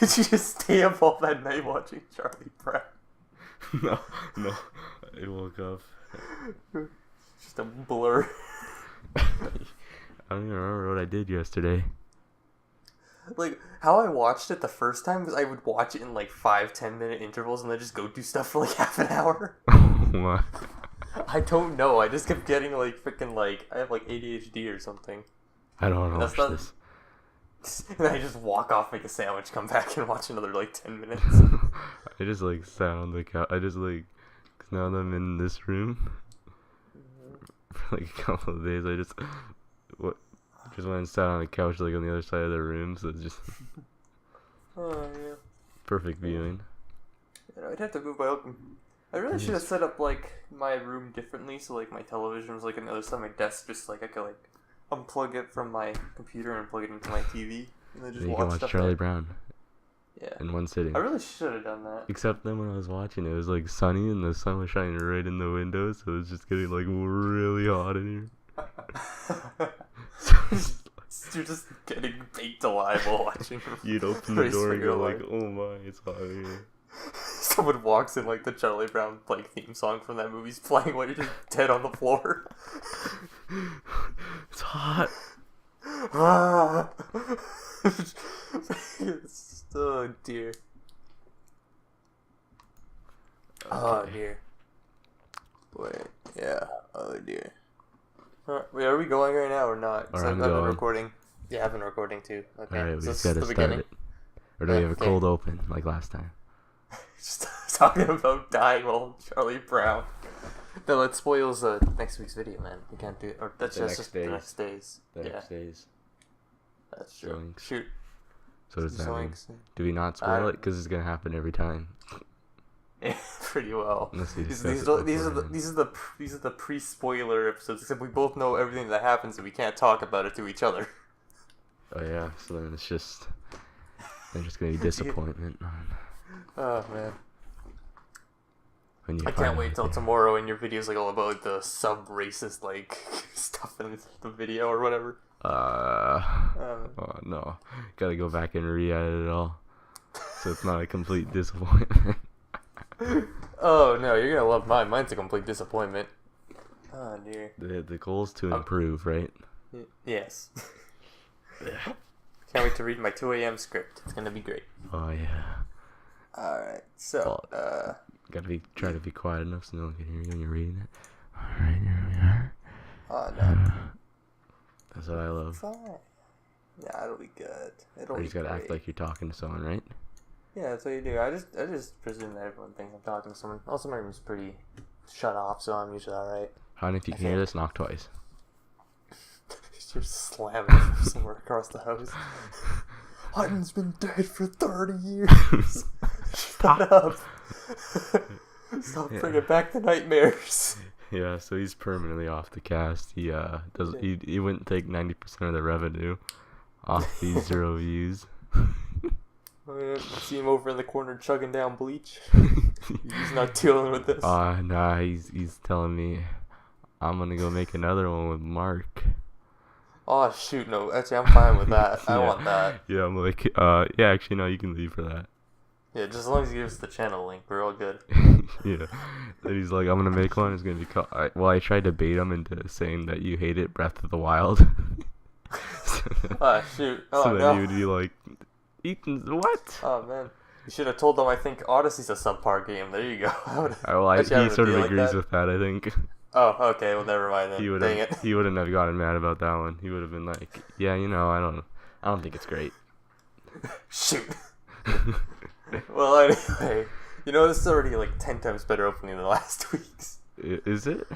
Did you just stay up all that night watching Charlie Brown? No. I woke up. Just a blur. I don't even remember what I did yesterday. Like, how I watched it the first time was I would watch it in like 5-10 minute intervals and then just go do stuff for like half an hour. Oh my. I don't know. I just kept getting like freaking like I have like ADHD or something. I don't know. That's not... this. And then I just walk off, make a sandwich, come back and watch another like 10 minutes. I just like sat on the couch. I just like, cause now that I'm in this room for like a couple of days, I just went and sat on a couch like on the other side of the room, so it's just oh yeah, perfect viewing. Yeah, I'd have to move my open. I really should have set up like my room differently, so like my television was like on the other side of my desk, just like I could like unplug it from my computer and plug it into my TV, and then just you can watch Charlie there. Brown. Yeah. In one sitting. I really should have done that. Except then when I was watching, it was like sunny and the sun was shining right in the window, so it was just getting like really hot in here. You're just getting baked alive while watching. You'd open the door and go like, "Oh my, it's hot in here." Someone walks in, like the Charlie Brown like theme song from that movie's playing while you're just dead on the floor. It's hot. Oh dear. Okay. Oh dear. Wait, yeah. Oh dear. Wait, are we going right now or not? Because I've been recording. Yeah, I've been recording too. Okay. Alright, we so just gotta start it. Or do we have a cold open like last time? Just talking about dying while Charlie Brown. No, that spoils next week's video, man. We can't do it. Or that's just the next days. The next days. That's true. Zoinks. Shoot. So does that mean? Do we not spoil it? Because it's gonna happen every time. Yeah, pretty well. These are the pre-spoiler episodes. Except we both know everything that happens, and we can't talk about it to each other. Oh yeah, so then it's just there's just gonna be disappointment. Oh man. I can't wait till tomorrow and your video's like all about the sub-racist like stuff in the video or whatever. Oh no. Gotta go back and re-edit it all. So it's not a complete disappointment. Oh no, you're gonna love mine. Mine's a complete disappointment. Oh dear. The goal's to improve, right? Yes. Can't wait to read my 2 a.m. script. It's gonna be great. Oh yeah. Alright, so gotta try to be quiet enough so no one can hear you when you're reading it. Alright, here we are. Oh no. That's what I love. Fine. Yeah, it'll be good. It'll you be just gotta great. act like you're talking to someone, right? Yeah, that's what you do. I just presume that everyone thinks I'm talking to someone. Also, my room's pretty shut off, so I'm usually alright. Hon, if you can hear this, knock twice. You're slamming from somewhere across the house. Hutton's been dead for 30 years. Shut up. Stop bringing back the nightmares. Yeah, so he's permanently off the cast. He he wouldn't take 90% of the revenue off these 0 views. See him over in the corner chugging down bleach. He's not dealing with this. Nah, he's telling me I'm gonna go make another one with Mark. Oh shoot, no, actually I'm fine with that. I want that. Yeah, I'm like, yeah, actually no, you can leave for that. Yeah, just as long as he gives us the channel link, we're all good. Yeah. Then he's like, I'm gonna make one, it's gonna be called... I tried to bait him into saying that you hate it, Breath of the Wild. Oh shoot, oh so no. then he would be like, Ethan, what? Oh man. You should have told them I think Odyssey's a subpar game. There you go. He sort of agrees with that, I think. Oh, okay, well never mind then. He wouldn't have gotten mad about that one. He would have been like, yeah, you know, I don't think it's great. Shoot. Well, anyway, you know, this is already like 10 times better opening than last week's. Is it?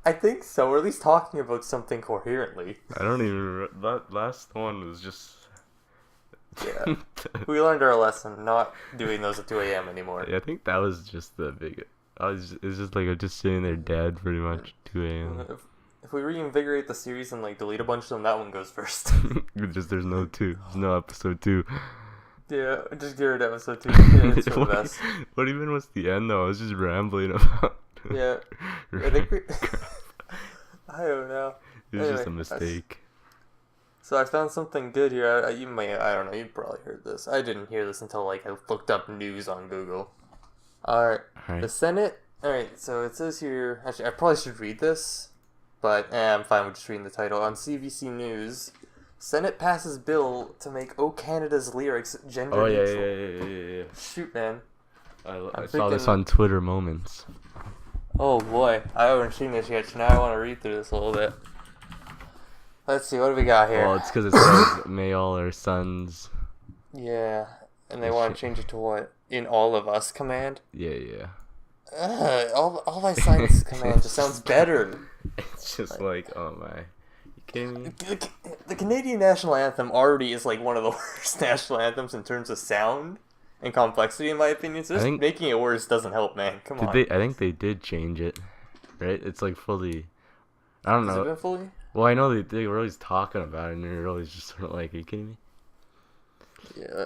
I think so, or at least talking about something coherently. I don't even... That last one was just... Yeah. We learned our lesson, not doing those at 2 a.m. anymore. Yeah, I think that was just the big... It's just like I'm just sitting there dead pretty much 2 a.m. If we reinvigorate the series and like delete a bunch of them, that one goes first. There's no 2. There's no episode 2. Yeah, just get rid of episode 2. Yeah, it's for the best. What even was the end though? I was just rambling about... Yeah. I think we... I don't know. It was just a mistake. So I found something good here. You may, I don't know, you probably heard this. I didn't hear this until like I looked up news on Google. Alright, the Senate. Alright, so it says here. Actually, I probably should read this, but I'm fine with just reading the title. On CBC News, Senate passes bill to make "O Canada's" lyrics gender neutral. Yeah. Shoot, man. I saw this on Twitter Moments. Oh boy, I haven't seen this yet, so now I want to read through this a little bit. Let's see, what do we got here? Well, it's because it says may all our sons. Yeah, and they want to change it to what? In all of us command? Yeah. All thy sons command just sounds better. It's just like, oh my. You kidding me? The Canadian national anthem already is like one of the worst national anthems in terms of sound and complexity, in my opinion. So just making it worse doesn't help, man. Come on. I think they did change it, right? It's like fully. I don't know. Has it been fully? Well, I know they were always talking about it, and they're always just sort of like, "Are you kidding me?" Yeah.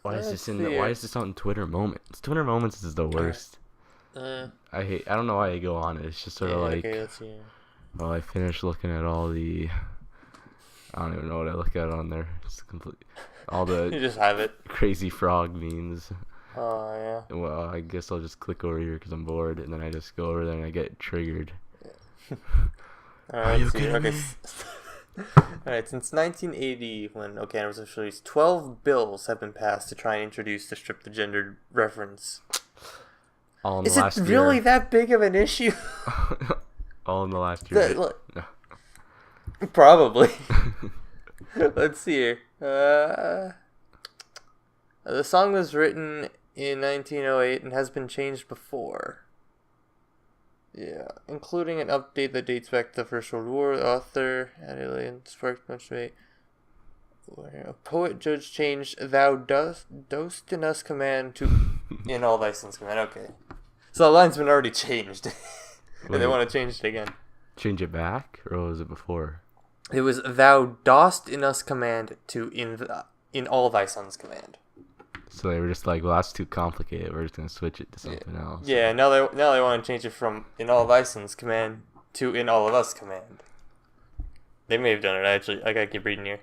Why is this on Twitter Moments? Twitter Moments is the worst. I don't know why I go on it. It's just sort of like. Okay, let's see. Well, I finished looking at all the. I don't even know what I look at on there. It's complete. All the. You just have it. Crazy frog memes. Oh yeah. Well, I guess I'll just click over here because I'm bored, and then I just go over there and I get triggered. Yeah. Are you kidding me? Alright, since 1980, when O Canada was released, 12 bills have been passed to try and introduce to strip the gendered reference. All in the Is last it year. really that big of an issue? All in the last year. No. Probably. Let's see here. The song was written in 1908 and has been changed before. Yeah, including an update that dates back to the First World War. The author and sparked much debate. A poet judge changed "Thou dost in us" command to "In all thy sons" command. Okay, so the line's been already changed, and they want to change it again. Change it back, or was it before? It was "Thou dost in us" command to "In all thy sons" command. So they were just like, well, that's too complicated. We're just gonna switch it to something else. Yeah, now they want to change it from "In all thy sons" command to "In all of us" command. They may have done it actually. I gotta keep reading here.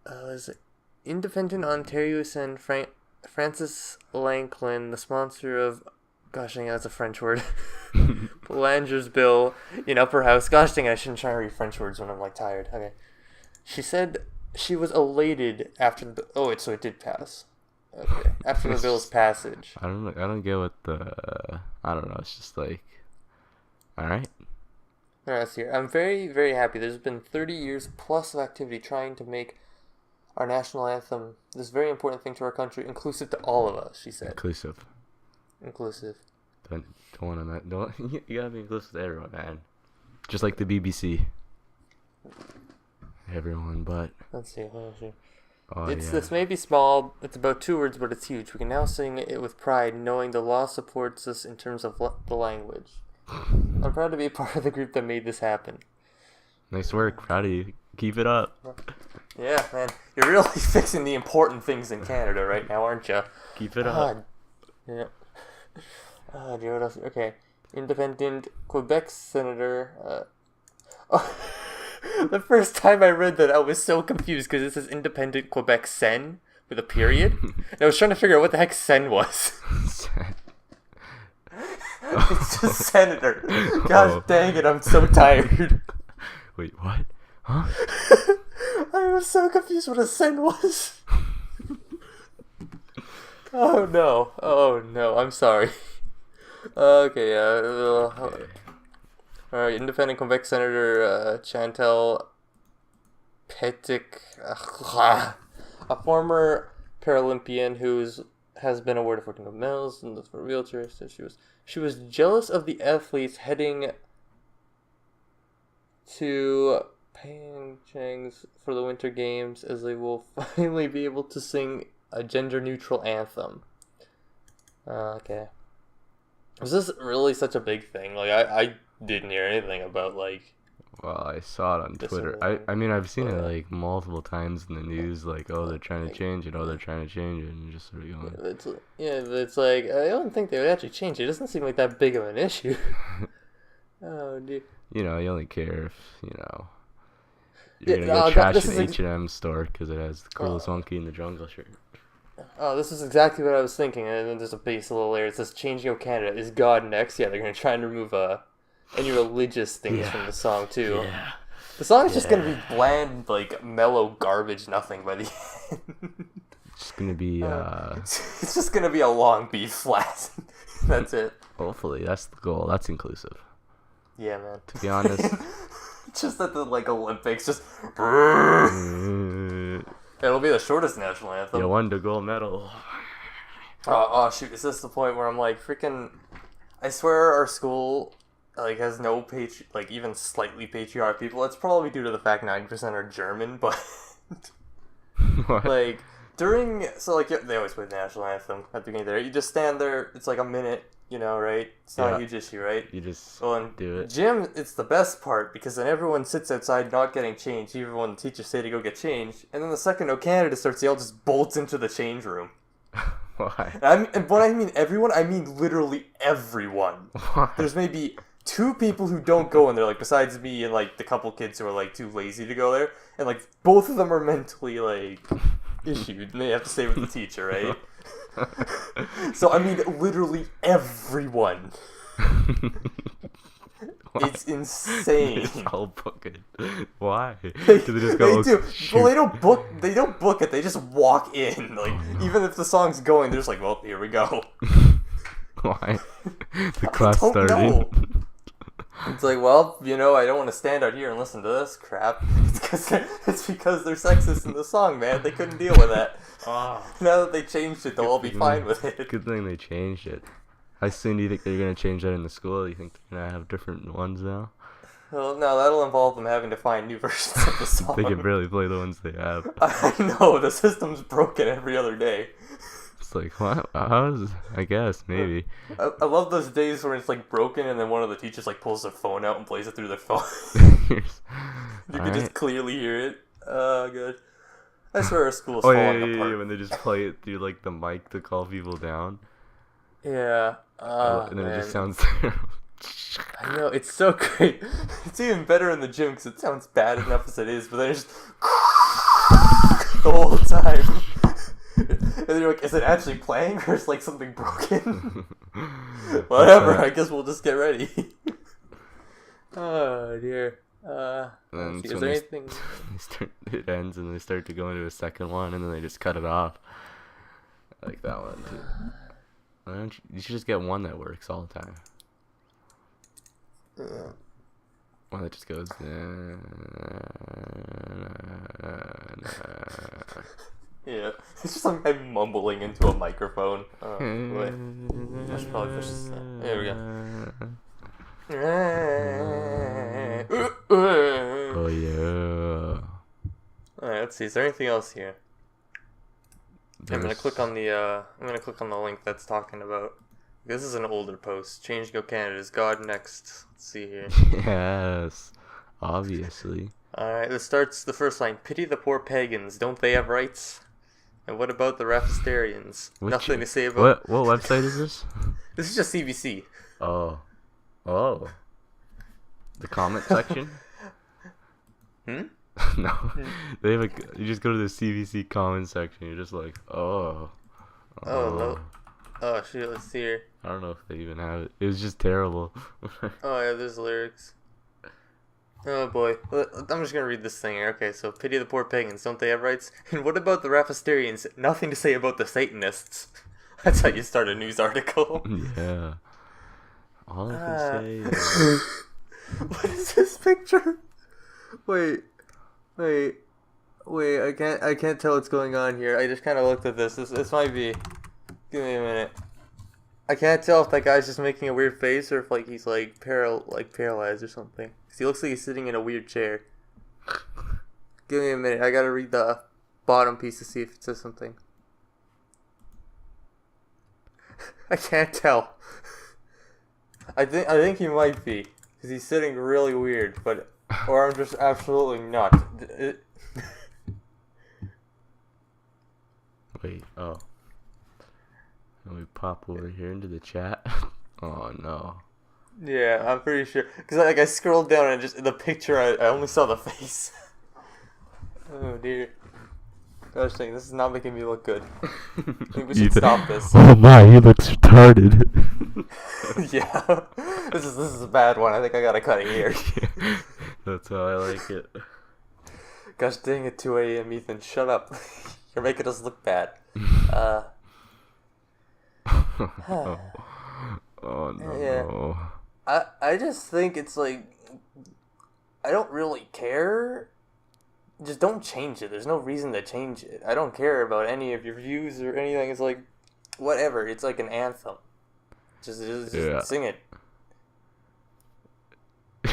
Is it Independent Ontario and Francis Lanklin, the sponsor of, gosh dang, that's a French word. Belanger's bill in Upper House. Gosh dang, I shouldn't try to read French words when I'm like tired. Okay. She said she was elated after the. Oh, so it did pass. Okay. After the bill's passage. I don't get what the. I don't know. It's just like. All right. Alright, let's see here. I'm very, very happy. There's been 30 years plus of activity trying to make our national anthem, this very important thing to our country, inclusive to all of us, she said. Inclusive. You gotta be inclusive to everyone, man. Just like the BBC. Everyone, but. Let's see. Oh, This may be small. It's about 2 words, but it's huge. We can now sing it with pride, knowing the law supports us in terms of the language. I'm proud to be a part of the group that made this happen. Nice work, proud of you. Keep it up. Yeah, man, you're really fixing the important things in Canada right now, aren't you? Keep it up. Yeah. Do you know what else? Okay. Independent Quebec Senator. The first time I read that, I was so confused because it says Independent Quebec Sen with a period. And I was trying to figure out what the heck Sen was. It's just senator. Gosh dang it, I'm so tired. Wait, what? Huh? I was so confused what a sen was. Oh no, I'm sorry. Okay, Alright, Independent Quebec Senator Chantal Petic, a former Paralympian has been awarded 14 gold medals and for wheelchairs. So she was jealous of the athletes heading to Pyeongchang for the Winter Games, as they will finally be able to sing a gender-neutral anthem. Okay. Was this really such a big thing? Like, I didn't hear anything about, like... Well, I saw it on This Twitter. one. I mean, I've seen it Yeah. like multiple times in the news. Like, oh, they're trying to change it. Oh, they're trying to change it, and you're just sort of going. It's like I don't think they would actually change it. It doesn't seem like that big of an issue. Oh dear. You know, you only care if Yeah, you're gonna go trash an H&M store because it has the coolest monkey in the jungle shirt. Oh, this is exactly what I was thinking. And then there's a base little layer. It says "Changing of Canada is God next." Yeah, they're gonna try and remove any religious things from the song too. Yeah. The song is just gonna be bland, like mellow garbage, nothing by the end. It's gonna be It's just gonna be a long B flat. That's it. hopefully that's the goal. That's inclusive. Yeah, man. To be honest. Just at the Olympics, just You it'll be the shortest national anthem. won the gold medal. Oh shoot! Is this the point where I'm like freaking? I swear our school has no even slightly patriotic people. It's probably due to the fact 90% are German, but What? they always play the national anthem at the beginning there. You just stand there. It's like a minute. Right? It's not a huge issue, right? You just Well, in do it. gym, it's the best part because then everyone sits outside not getting changed, even when the teachers say to go get changed. And then the second "O Canada" starts, they all just bolts into the change room. Why? And when I mean everyone, I mean literally everyone. Why? There's maybe 2 people who don't go in there, besides me and the couple kids who are too lazy to go there, and both of them are mentally issued, and they have to stay with the teacher, right? So I mean literally everyone. It's insane. It's all booked. Why? They Do they just go? do. Shoot. Well, they don't book it. They just walk in. Even if the song's going, they're just like, well, here we go. Why? The class don't started. know. It's like, well, I don't want to stand out here and listen to this crap. It's because they're sexist in the song, man. They couldn't deal with that. Now that they changed it, they'll all be fine with it. Good thing they changed it. How soon do you think they're gonna change that in the school? Do you think they're gonna have different ones now? Well, no, that'll involve them having to find new versions of the song. They can barely play the ones they have. I know, the system's broken every other day. It's like, what? I guess, maybe. I love those days where it's broken and then one of the teachers pulls their phone out and plays it through their phone. You can just clearly hear it. Good. I swear our school's falling apart. When they just play it through the mic to call people down. Yeah. And then man. it just sounds terrible. I know, it's so great. It's even better in the gym because it sounds bad enough as it is, but then it's just the whole time. And then you're like, is it actually playing or is something broken? Whatever, I guess we'll just get ready. Oh dear. And is there anything? It ends and they start to go into a second one and then they just cut it off. I like that one too. You should just get one that works all the time. One that just goes. Yeah, it's just some guy mumbling into a microphone. Oh, wait. I should probably push this. There we go. Oh yeah. Alright, let's see. Is there anything else here? I'm gonna click on the link that's talking about. This is an older post. Change Go Canada is God next. Let's see here. Yes, obviously. Alright, this starts the first line. Pity the poor pagans. Don't they have rights? And what about the Raphistarians? Nothing to say about. What website is this? This is just CBC. Oh. The comment section? Hmm? No. They have you just go to the CVC comment section. You're just like, oh. Oh no. Oh shoot, let's see here. I don't know if they even have it. It was just terrible. Oh yeah, there's lyrics. Oh boy. I'm just gonna read this thing here. Okay, so pity the poor pagans, don't they have rights? And what about the Raphistarians? Nothing to say about the Satanists. That's how you start a news article. Yeah. All I can say is... What is this picture? Wait, I can't tell what's going on here. I just kinda looked at this. This might be... Give me a minute. I can't tell if that guy's just making a weird face or if he's paralyzed or something. 'Cause he looks like he's sitting in a weird chair. Give me a minute. I gotta read the bottom piece to see if it says something. I can't tell. I think he might be, because he's sitting really weird. But or I'm just absolutely not. Wait, oh. Let me pop over here into the chat. Oh no. Yeah, I'm pretty sure. Because I scrolled down and just in the picture, I only saw the face. Oh dear. Gosh dang, this is not making me look good. I think we should stop this. Oh my, he looks retarded. Yeah, this is a bad one. I think I gotta cut it here. That's how I like it. Gosh dang it, 2 a.m. Ethan, shut up. You're making us look bad. Oh. Oh no. Yeah. I just think it's like, I don't really care. Just don't change it. There's no reason to change it. I don't care about any of your views or anything. It's like, whatever. It's like an anthem. Just Yeah. sing it.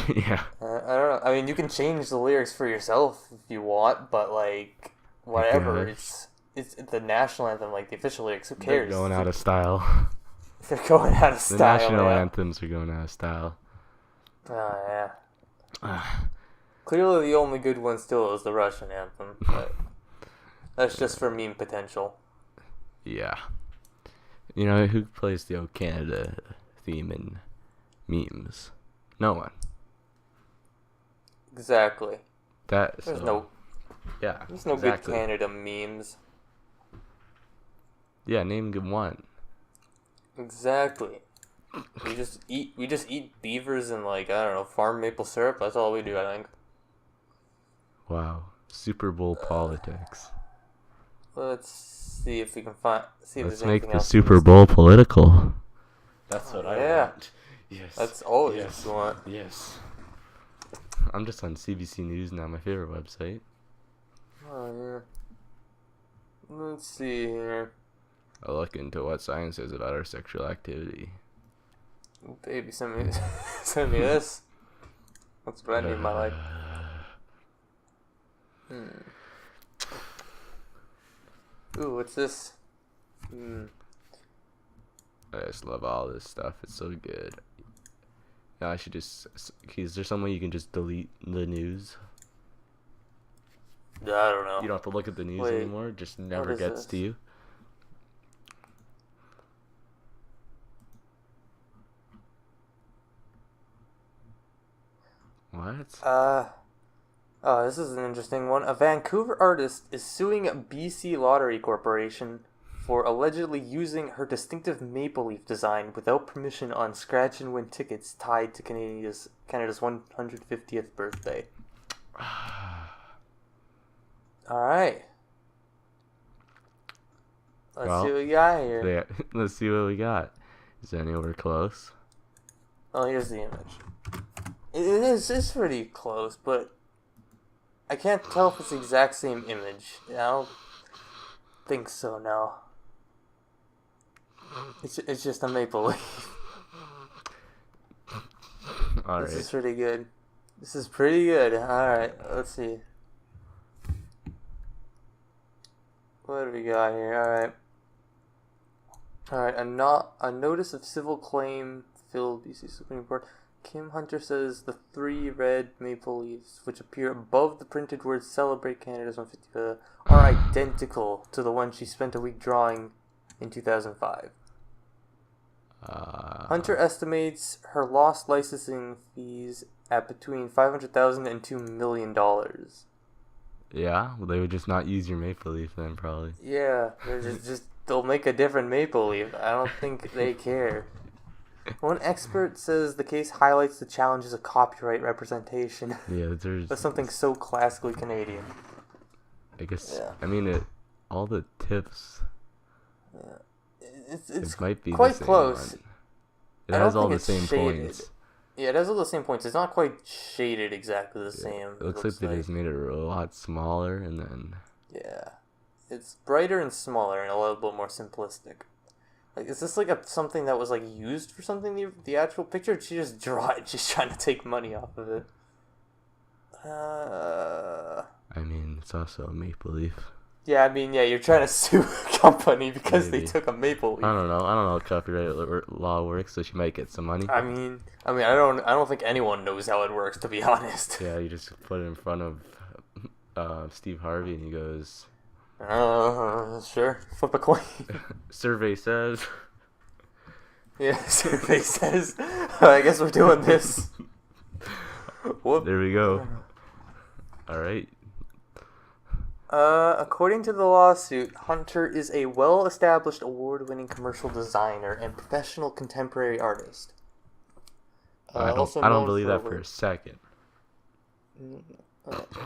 Yeah. I don't know. I mean, you can change the lyrics for yourself if you want, but like, whatever. It's the national anthem, like the official lyrics. Who cares? They're going out of style. They're going out of style. The national yeah. anthems are going out of style. Oh yeah. Clearly, the only good one still is the Russian anthem, but that's just for meme potential. Yeah. You know who plays the "O Canada" theme in memes? No one. Exactly. There's There's no exactly. good Canada memes. Yeah, name one. Exactly. We just eat beavers and like, I don't know, farm maple syrup. That's all we do, I think. Wow. Super Bowl politics. Let's see if we can see if Let's there's make anything the else. Super Bowl political. That's what I want. Yes. That's always what you want. Yes. I'm just on CBC News now, my favorite website. Oh yeah. Let's see here. I look into what science says about our sexual activity. Baby, send me send me this. That's what I need in my life. Ooh, what's this? I just love all this stuff. It's so good. Yeah, I should just. Is there some way you can just delete the news? I don't know. You don't have to look at the news Wait, anymore. It just never gets this? to you. What? Oh, this is an interesting one. A Vancouver artist is suing BC Lottery Corporation for allegedly using her distinctive maple leaf design without permission on scratch and win tickets tied to Canada's 150th birthday. Alright. Let's see what we got here. Let's see what we got. Is anywhere close? Oh, here's the image. It's pretty close, but I can't tell if it's the exact same image. I don't think so, no. It's just a maple leaf. Alright. This is pretty good. This is pretty good. Alright, let's see. What do we got here? Alright, a notice of civil claim filled BC Supreme Court. Kim Hunter says the 3 red maple leaves, which appear above the printed words "Celebrate Canada's 150th," are identical to the one she spent a week drawing in 2005. Hunter estimates her lost licensing fees at between $500,000 and $2 million. Yeah, well, they would just not use your maple leaf then, probably. Yeah, they're they'll make a different maple leaf. I don't think they care. One expert says the case highlights the challenges of copyright representation. Yeah, there's... That's something so classically Canadian. I guess, Yeah. I mean, all the tips... Yeah. It's it might be quite the same close. one. It has all the same shaded. points. Yeah, it has all the same points. It's not quite shaded exactly the same. It looks like they just made it a lot smaller and then... Yeah. It's brighter and smaller and a little bit more simplistic. Like, is this like something that was like used for something, the actual picture? Or did she just draw it? She's trying to take money off of it. I mean, it's also a maple leaf. Yeah, I mean, yeah, you're trying to sue a company because Maybe. they took a maple leaf. I don't know. I don't know how copyright law works, so she might get some money. I don't think anyone knows how it works, to be honest. Yeah, you just put it in front of Steve Harvey, and he goes, Sure. Flip a coin. "Survey says." Yeah, survey says. I guess we're doing this. Whoop. There we go. All right. According to the lawsuit, Hunter is a well-established award-winning commercial designer and professional contemporary artist. I Also don't known believe for that for a second.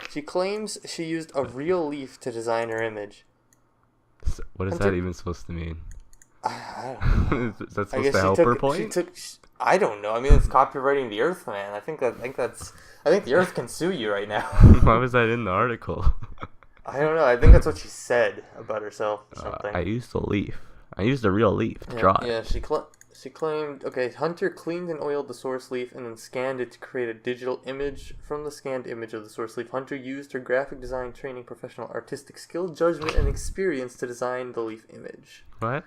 She claims she used a real leaf to design her image. What is Hunter- that even supposed to mean? I don't know. Is that I supposed guess to help her point? I don't know. I mean, it's copywriting the Earth, man. I think the Earth can sue you right now. Why was that in the article? I don't know. I think that's what she said about herself or something. I used a leaf. I used a real leaf to draw it. Yeah, she claimed, okay, Hunter cleaned and oiled the source leaf and then scanned it to create a digital image. From the scanned image of the source leaf, Hunter used her graphic design training, professional artistic skill, judgment, and experience to design the leaf image. What?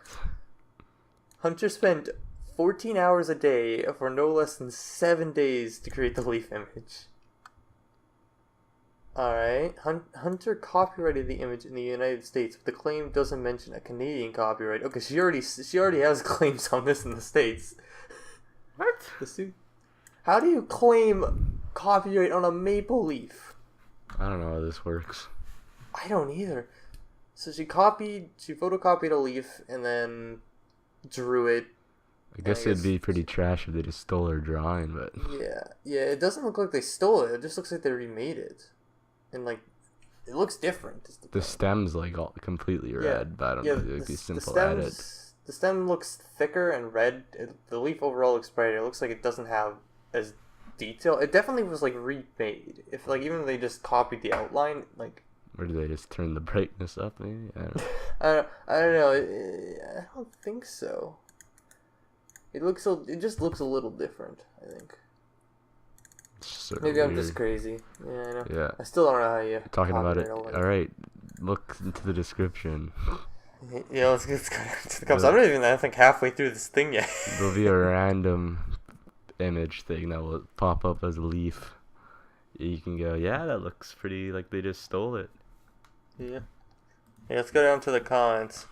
Hunter spent 14 hours a day for no less than 7 days to create the leaf image. Alright, Hunter copyrighted the image in the United States, but the claim doesn't mention a Canadian copyright. Okay, she already has claims on this in the States. What? How do you claim copyright on a maple leaf? I don't know how this works. I don't either. So she photocopied a leaf and then drew it. I guess it'd be pretty trash if they just stole her drawing, but... Yeah, it doesn't look like they stole it. It just looks like they remade it. And, like, it looks different. The stem's, like, all completely red, but I don't know. It'd be simple edit. The stem looks thicker and red. The leaf overall looks brighter. It looks like it doesn't have as detail. It definitely was, like, remade. If, like, even if they just copied the outline, like... Or do they just turn the brightness up, maybe? I don't know. I don't know. I don't think so. It just looks a little different, I think. Maybe weird. I'm just crazy. Yeah, I know. Yeah. I still don't know how you Talking about it. copyright Alright. Look into the description. Yeah, let's go to the comments. I'm not even, I think, halfway through this thing yet. There'll be a random image thing that will pop up as a leaf. You can go, yeah, that looks pretty like they just stole it. Yeah, let's go down to the comments.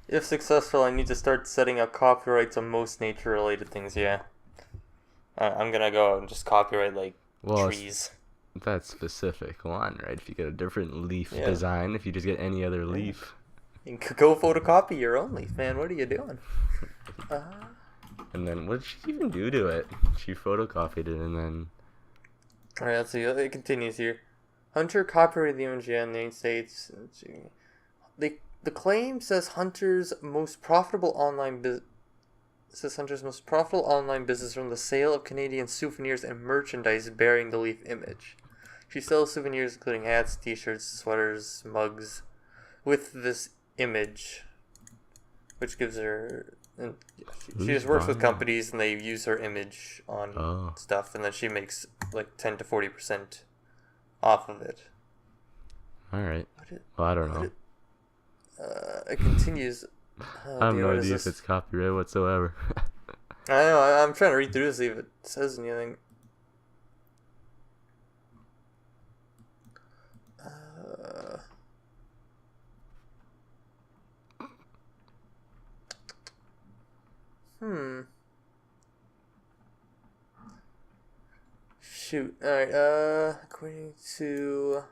If successful, I need to start setting up copyrights on most nature-related things, yeah. I'm gonna go out and just copyright, like, trees. That's specific one, right? If you get a different leaf design, if you just get any other leaf. You can go photocopy your own leaf, man. What are you doing? And then, what did she even do to it? She photocopied it and then... Alright, let's see. It continues here. Hunter copyrighted the image in the United States. The claim says Hunter's most profitable online business from the sale of Canadian souvenirs and merchandise bearing the leaf image. She sells souvenirs including hats, t-shirts, sweaters, mugs with this image, which gives her... She just works with companies and they use her image on stuff, and then she makes like 10 to 40% off of it. Alright. Well, I don't know. It continues. I have no idea if it's copyright whatsoever. I know, I'm trying to read through to see if it says anything. Shoot. Alright, according to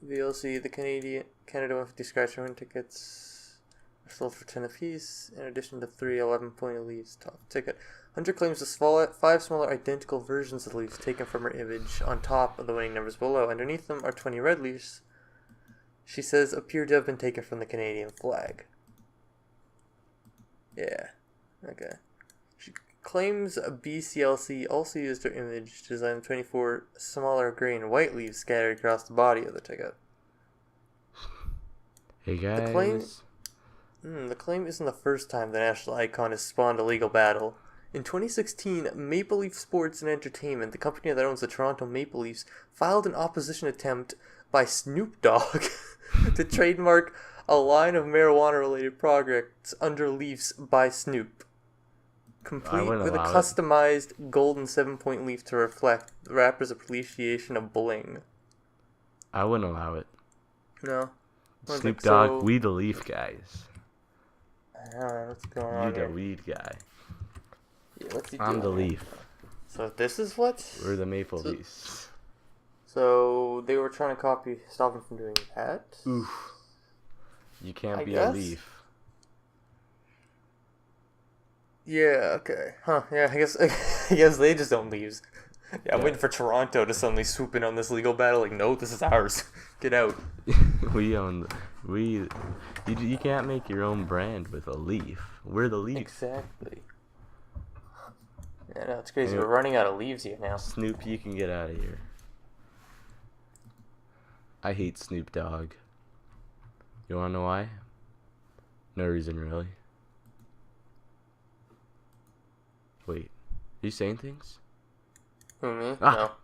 VLC, the Canada 150 scratch-and-win tickets are sold for 10 apiece, in addition to 3 11-point leaves top ticket. Hunter claims the 5 smaller identical versions of the leaves taken from her image on top of the winning numbers below. Underneath them are 20 red leaves, she says, appear to have been taken from the Canadian flag. Yeah. Okay. She claims BCLC also used her image to design the 24 smaller gray and white leaves scattered across the body of the ticket. Hey guys. The claim isn't the first time the national icon has spawned a legal battle. In 2016, Maple Leaf Sports and Entertainment, the company that owns the Toronto Maple Leafs, filed an opposition attempt by Snoop Dogg to trademark a line of marijuana-related products under Leafs by Snoop, complete with a customized golden 7-point leaf to reflect the rapper's appreciation of bling. I wouldn't allow it. No. Snoop Dogg, we the Leaf guys. What's going on You here? the weed guy. Yeah, what's he I'm the doing? Leaf. So this is what? We're the Maple Leafs. So they were trying to stop him from doing that? Oof. You can't I be guess? a Leaf. Yeah, okay. Huh, yeah, I guess they just own leaves. Yeah, I'm waiting for Toronto to suddenly swoop in on this legal battle. Like, no, this is ours. Get out. You can't make your own brand with a leaf. We're the Leaf. Exactly. Yeah, no, it's crazy. We're running out of leaves here now. Snoop, you can get out of here. I hate Snoop Dogg. You wanna know why? No reason, really. Wait, are you saying things? Who, me? Ah.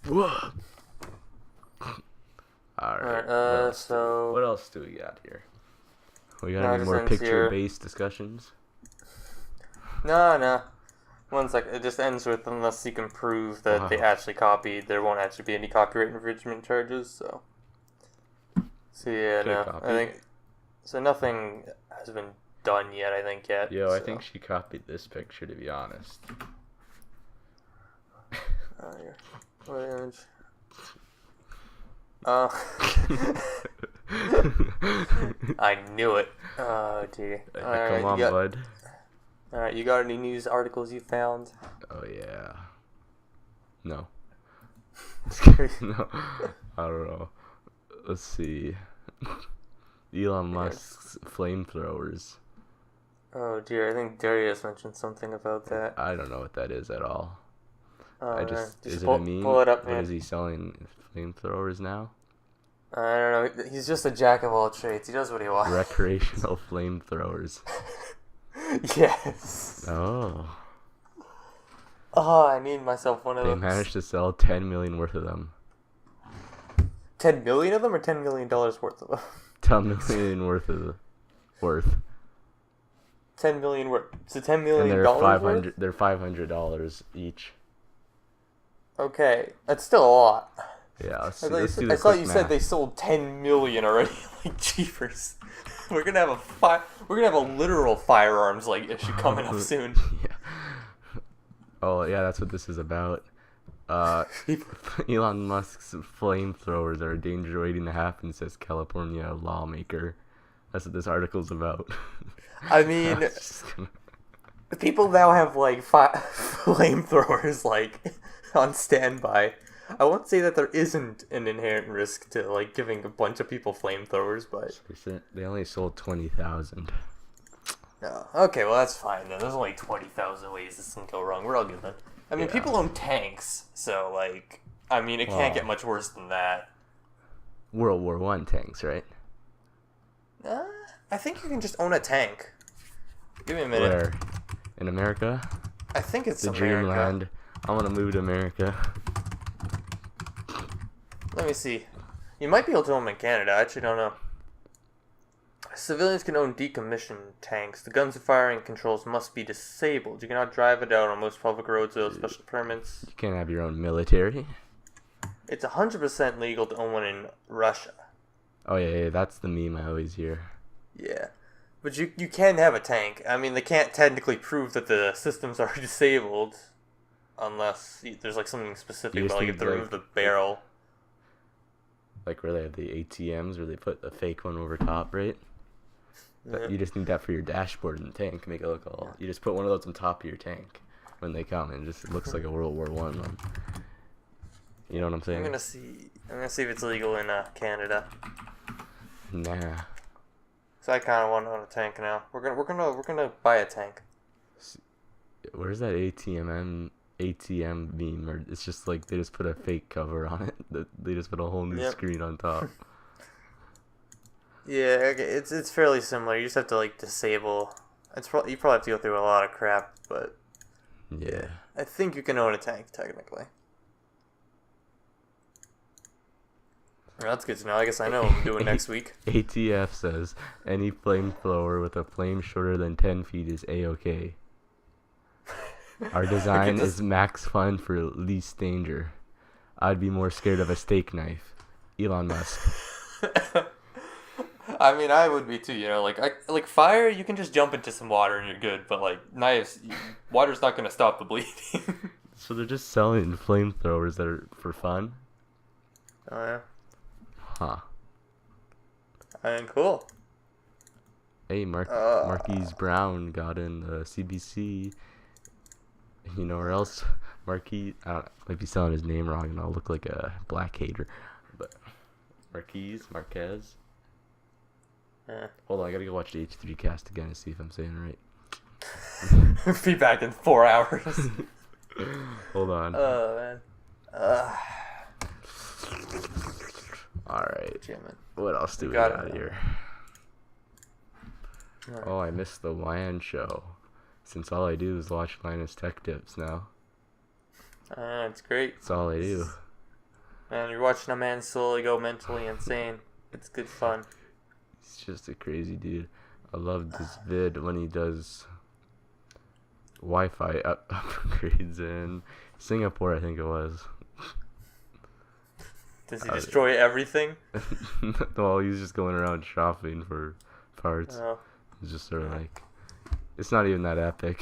No. Whoa. Alright, so... what else do we got here? We got any just more ends picture-based discussions? No. 1 second. It just ends with, unless you can prove that they actually copied, there won't actually be any copyright infringement charges, so... So, yeah, no. I think... So, nothing has been done yet, I think, yet. Yo, I think she copied this picture, to be honest. What image? I knew it. Oh, dear. Come on, bud. Alright, you got any news articles you found? Oh, yeah. No. No. I don't know. Let's see. Elon Musk's flamethrowers. Oh, dear. I think Darius mentioned something about that. I don't know what that is at all. Is it pull, a meme? Pull it up, man. What is he selling? Flamethrowers now? I don't know. He's just a jack of all trades. He does what he wants. Recreational flamethrowers. Yes. Oh. Oh, I need myself one of those. They managed to sell 10 million worth of them. 10 million of them or $10 million worth of them? 10 million worth. 10 million worth. So $10 million And worth? they're $500 each. Okay, that's still a lot. Yeah, I thought you said they sold 10 million already. Like, jeepers. We're gonna have a literal firearms issue coming up soon. Yeah. Oh yeah, that's what this is about. Elon Musk's flamethrowers are a danger waiting to happen, says California lawmaker. That's what this article's about. I mean, people now have flamethrowers on standby. I won't say that there isn't an inherent risk to giving a bunch of people flamethrowers, but they only sold 20,000. Oh, okay, well that's fine then. There's only 20,000 ways this can go wrong. We're all good then. I mean, people own tanks, so it can't get much worse than that. World War I tanks, right? I think you can just own a tank. Give me a minute. Where? In America? I think it's the America. dreamland. I want to move to America. Let me see. You might be able to own them in Canada. I actually don't know. Civilians can own decommissioned tanks. The guns and firing controls must be disabled. You cannot drive it out on most public roads without special permits. You can't have your own military. It's 100% legal to own one in Russia. Oh yeah, that's the meme I always hear. Yeah. But you can have a tank. I mean, they can't technically prove that the systems are disabled unless there's something specific about you have to remove the barrel. Where they have the ATMs where they put the fake one over top, right? But you just need that for your dashboard in the tank. Make it look all. You just put one of those on top of your tank when they come, and it looks like a World War I one. You know what I'm saying? I'm gonna see if it's legal in Canada. Nah. So I kind of want to own a tank now. We're gonna buy a tank. Where's that ATM meme? Or it's just they just put a fake cover on it. They just put a whole new screen on top. Yeah, okay, it's fairly similar. You just have to disable. You probably have to go through a lot of crap, but Yeah. I think you can own a tank, technically. Well, that's good to know. I guess I know what I'm doing next week. ATF says any flamethrower with a flame shorter than 10 feet is A-OK. Our design is max fun for least danger. I'd be more scared of a steak knife. Elon Musk. I mean, I would be too. You know, like fire, you can just jump into some water and you're good. But like knives, water's not gonna stop the bleeding. So they're just selling flamethrowers that are for fun? Oh yeah. Huh. I mean, cool. Hey, Marquise Brown got in the CBC. You know where else? Marquise, I don't know, might be selling his name wrong and I'll look like a black hater. But Marquez. Hold on, I gotta go watch the H3 cast again to see if I'm saying it right. Be back in 4 hours. Hold on. Oh man. Alright. Damn it. What else do we got here? Right. Oh, I missed the WAN show. Since all I do is watch Linus Tech Tips now. It's great. That's all I do. Man, you're watching a man slowly go mentally insane. It's good fun. He's just a crazy dude. I love this vid when he does Wi-Fi upgrades in Singapore, I think it was. Does he destroy everything? Well, he's just going around shopping for parts. Oh. It's just sort of like, it's not even that epic.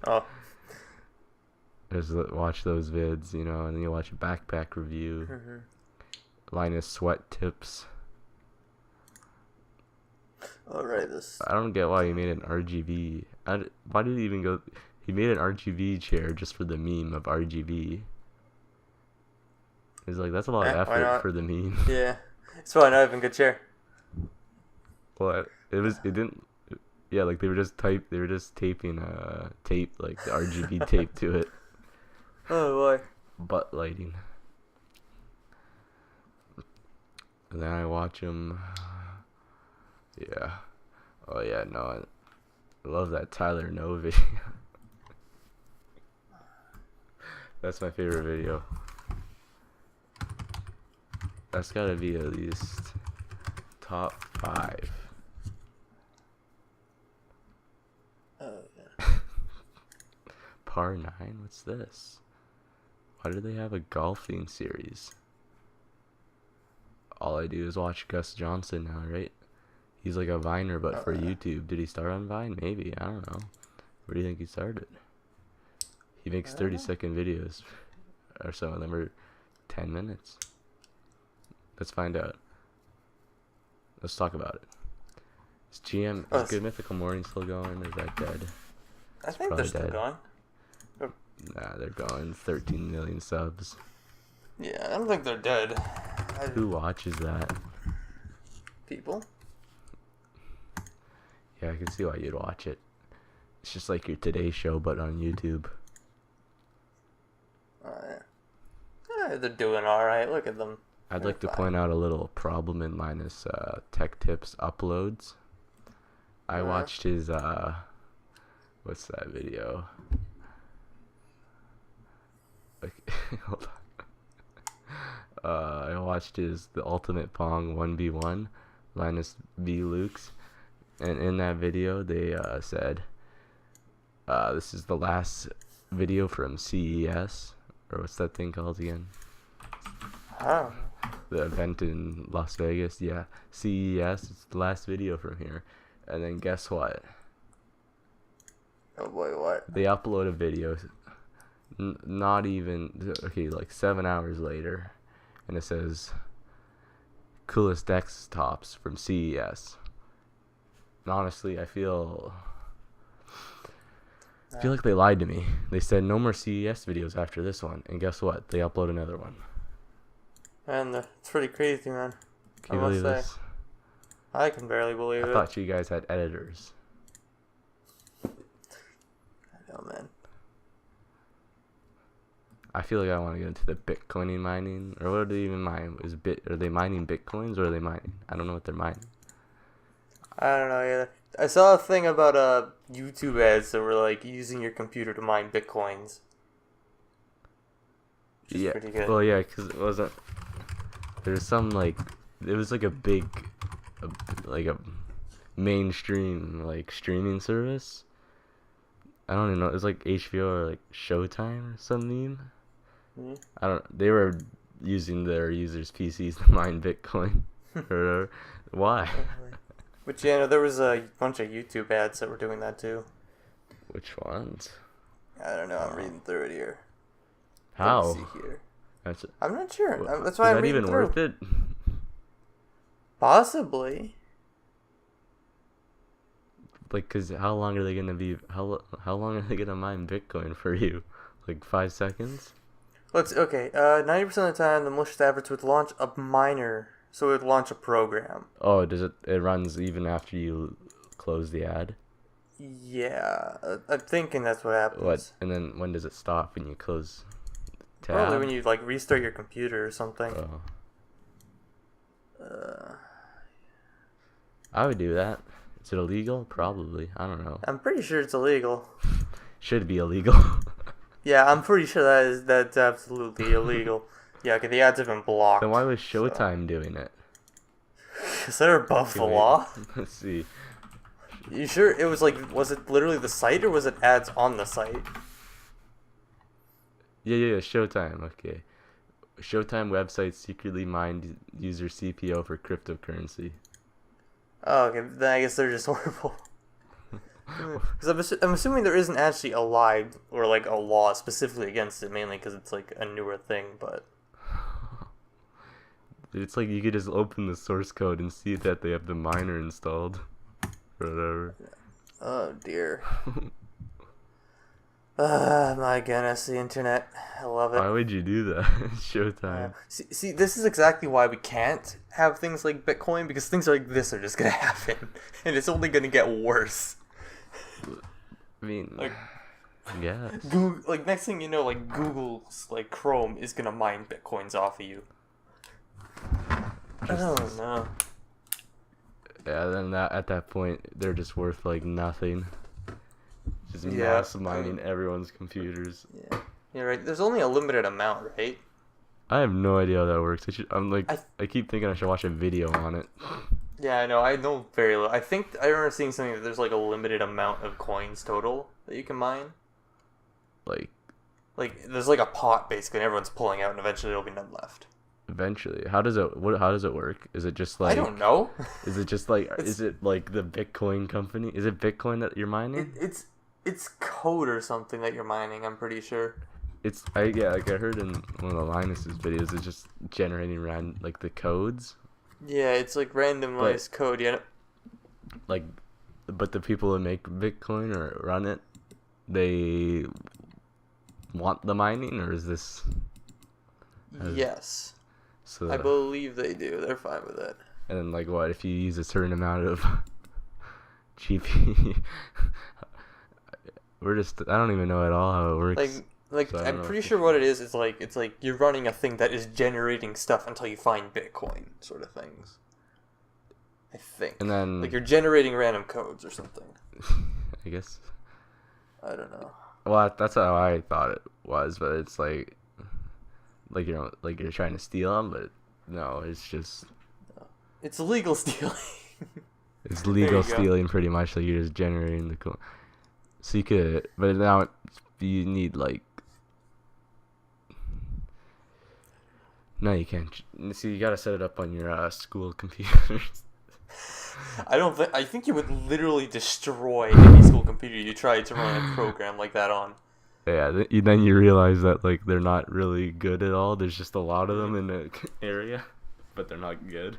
Oh. Just watch those vids, you know, and then you watch a backpack review. Mm-hmm. Linus Sweat Tips. Alright, this. I don't get why he made an RGB. Why did he even go? He made an RGB chair just for the meme of RGB. He's like, that's a lot of effort for the meme. Yeah, it's probably not even a good chair. Well, it didn't. Yeah, like they were just taping tape, like the RGB tape to it. Oh boy. Butt lighting. And then I watch him. Yeah. Oh yeah, no, I love that Tyler No video. That's my favorite video. That's gotta be at least top 5. Oh yeah. Par 9? What's this? Why do they have a golfing series? All I do is watch Gus Johnson now, right? He's like a Viner, but for YouTube. Did he start on Vine? Maybe. I don't know. Where do you think he started? He makes 30-second videos. Or some of them are 10 minutes. Let's find out. Let's talk about it. Is Good Mythical Morning still going? Is that dead? I think they're still going. Nah, they're going. 13 million subs. Yeah, I don't think they're dead. Who watches that? People. Yeah, I can see why you'd watch it. It's just like your Today Show, but on YouTube. Yeah, they're doing alright. Look at them. I'd like to point out a little problem in Linus Tech Tips uploads. I watched his, what's that video? Like, hold on. I watched his The Ultimate Pong 1v1, Linus v. Lukes. And in that video, they said, this is the last video from CES, or what's that thing called again? Oh. The event in Las Vegas. Yeah, CES. It's the last video from here. And then guess what? Oh boy, what? They upload a video. Not even like 7 hours later, and it says coolest desktops from CES. And honestly, I feel like they lied to me. They said no more CES videos after this one, and guess what? They upload another one. And it's pretty crazy, man. Can you believe this? I can barely believe it. I thought you guys had editors. I know, man. I feel like I want to get into the Bitcoining mining, or what do they even mine? Are they mining Bitcoins, or are they mining? I don't know what they're mining. I don't know either. I saw a thing about YouTube ads that were like using your computer to mine bitcoins. Which is pretty good. Well, yeah, because it wasn't. There's some like it was like a big, like a mainstream like streaming service. I don't even know. It was like HBO or like Showtime or something. Mm-hmm. I don't. They were using their users' PCs to mine Bitcoin. Or why? But yeah, no, there was a bunch of YouTube ads that were doing that too. Which ones? I don't know. I'm reading through it here. How? Let me see here. That's, I'm not sure. That's is why I'm that reading even through. worth it? Possibly. Like, cause how long are they gonna be? How long are they gonna mine Bitcoin for you? Like 5 seconds? Okay. 90% of the time, the malicious efforts would launch a miner, so it would launch a program. Oh, does it? It runs even after you close the ad. Yeah, I'm thinking that's what happens. What? And then when does it stop when you close? Tab? Probably when you like restart your computer or something. Oh. I would do that. Is it illegal? Probably. I don't know. I'm pretty sure it's illegal. Should be illegal. Yeah, I'm pretty sure that's absolutely illegal. Yeah, okay, the ads have been blocked. Then why was Showtime doing it? Because they're above the law. Let's see. You sure it was was it literally the site or was it ads on the site? Yeah, Showtime. Okay. Showtime website secretly mined user CPO for cryptocurrency. Oh, okay, then I guess they're just horrible. Because I'm assuming there isn't actually a lie or like a law specifically against it, mainly because it's like a newer thing, but... It's like you could just open the source code and see that they have the miner installed. Or whatever. Oh, dear. My goodness, the internet. I love it. Why would you do that? Showtime. See, this is exactly why we can't have things like Bitcoin, because things like this are just going to happen. And it's only going to get worse. I mean, like, I guess. Google, like, next thing you know, like, Google's, like, Chrome is going to mine Bitcoins off of you. I don't know. Yeah, then at that point, they're just worth, like, nothing. Just Yeah, mass mining everyone's computers. Yeah, you're right. There's only a limited amount, right? I have no idea how that works. I keep thinking I should watch a video on it. Yeah, I know. I know very little. I think I remember seeing something that there's like a limited amount of coins total that you can mine. Like there's like a pot basically, and everyone's pulling out, and eventually there'll be none left. eventually, how does it work? Is it just like I don't know. Is it just like is it like the Bitcoin company? Is it Bitcoin that you're mining? It's code or something that you're mining. I'm pretty sure. I heard in one of the Linus's videos, it's just generating like the codes. Yeah, it's like randomized code. Yeah. Like, but the people who make Bitcoin or run it, they want the mining, or is this? Yes. So I believe they do. They're fine with it. And then, like, what if you use a certain amount of GP? I don't even know at all how it works. So I'm pretty sure what it is. It's like you're running a thing that is generating stuff until you find Bitcoin, sort of things. I think. And then like you're generating random codes or something. I guess. I don't know. Well, that's how I thought it was, but it's like you're trying to steal them, but no, it's just. It's illegal stealing. It's legal stealing, pretty much. Like you're just generating the coin. So you could, but now you need like. No, you can't. See, you gotta set it up on your school computers. I think you would literally destroy any school computer you tried to run a program like that on. Yeah, then you realize that like they're not really good at all. There's just a lot of them in the area, but they're not good.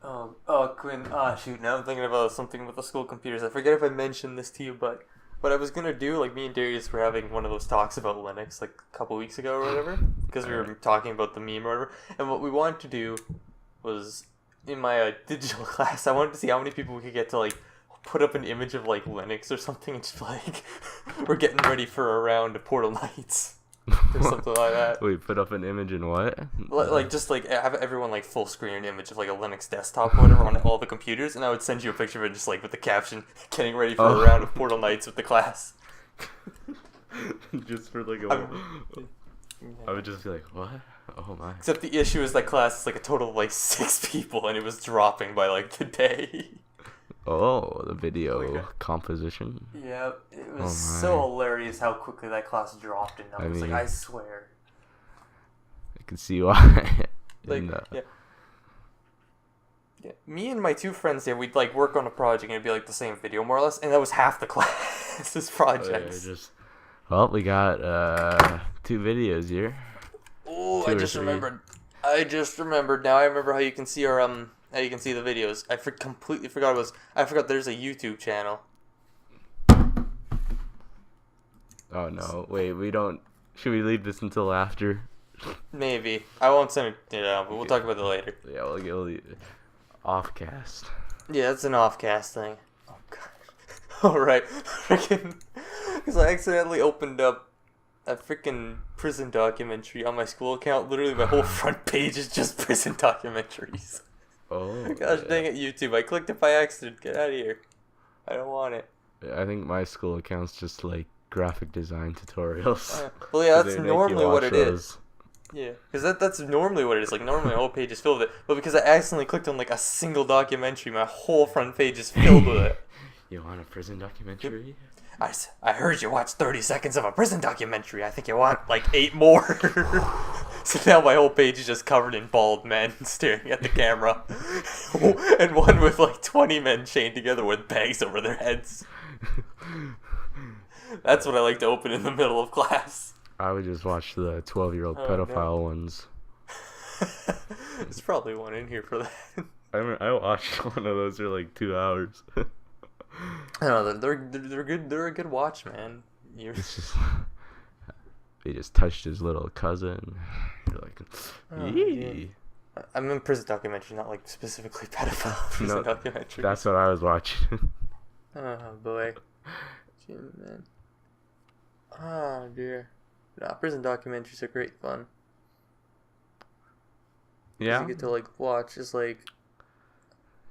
Quinn. Shoot. Now I'm thinking about something with the school computers. I forget if I mentioned this to you, but what I was gonna do, like me and Darius were having one of those talks about Linux like a couple weeks ago or whatever, because we were talking about the meme or whatever. And what we wanted to do was in my digital class, I wanted to see how many people we could get to like put up an image of like Linux or something, and just like we're getting ready for a round of Portal Knights. or something like that. Wait, put up an image in what? Like just like have everyone like full screen an image of like a Linux desktop or whatever on all the computers, and I would send you a picture of it just like with the caption, "Getting ready for a round of Portal Knights with the class." Just for like I would just be like, what? Oh my. Except the issue is that class is like a total of like 6 people, and it was dropping by like the day. Oh, the video composition. Yeah, it was so hilarious how quickly that class dropped in numbers. mean, like, I swear. I can see why. Like, yeah. Me and my 2 friends there, we'd like work on a project, and it'd be like the same video more or less, and that was half the class's projects. Well, we got 2 videos here. Oh, I just remembered. Now I remember how you can see our how you can see the videos. I completely forgot I forgot there's a YouTube channel. Oh no! Wait, we don't. Should we leave this until after? Maybe I won't send it out, but we'll talk about it later. Yeah, we'll offcast. Yeah, it's an offcast thing. Oh god. All right, freaking. Because I accidentally opened up a freaking prison documentary on my school account. Literally, my whole front page is just prison documentaries. Oh. Gosh dang it, YouTube. I clicked it by accident. Get out of here. I don't want it. I think my school account's just like graphic design tutorials. Well, yeah, that's normally what it is. Yeah, because that's normally what it is. Like, normally my whole page is filled with it. But because I accidentally clicked on like a single documentary, my whole front page is filled with it. You want a prison documentary? I heard you watched 30 seconds of a prison documentary. I think you want like 8 more. So now my whole page is just covered in bald men staring at the camera. And one with like 20 men chained together with bags over their heads. That's what I like to open in the middle of class. I would just watch the 12-year-old pedophile ones. There's probably one in here for that. I watched one of those for like 2 hours. I don't know, they're good. They're a good watch, man. He just touched his little cousin. You're like, yee. Yeah. I'm in prison documentary, not like specifically pedophile prison documentary. That's what I was watching. Oh boy, man. Oh dear. Nah, prison documentaries are great fun. Yeah. You get to like watch, just like.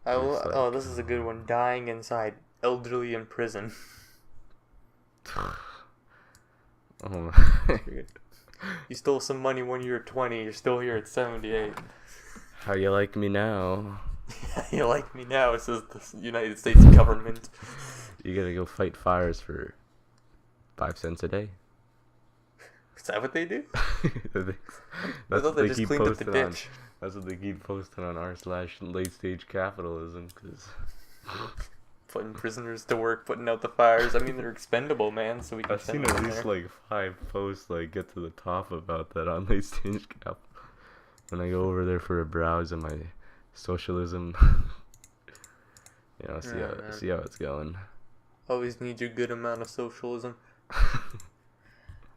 This is a good one. Dying inside, elderly in prison. Oh my. You stole some money when you were 20. You're still here at 78. How you like me now? You like me now, says the United States government. You gotta go fight fires for 5 cents a day. Is that what they do? I thought they just cleaned up the ditch. That's what they keep posting on r/late stage capitalism, because putting prisoners to work, putting out the fires. I mean, they're expendable, man. So we can. I've seen at least like 5 posts like get to the top about that on late stage cap. When I go over there for a browse on my socialism, see how it's going. Always need your good amount of socialism.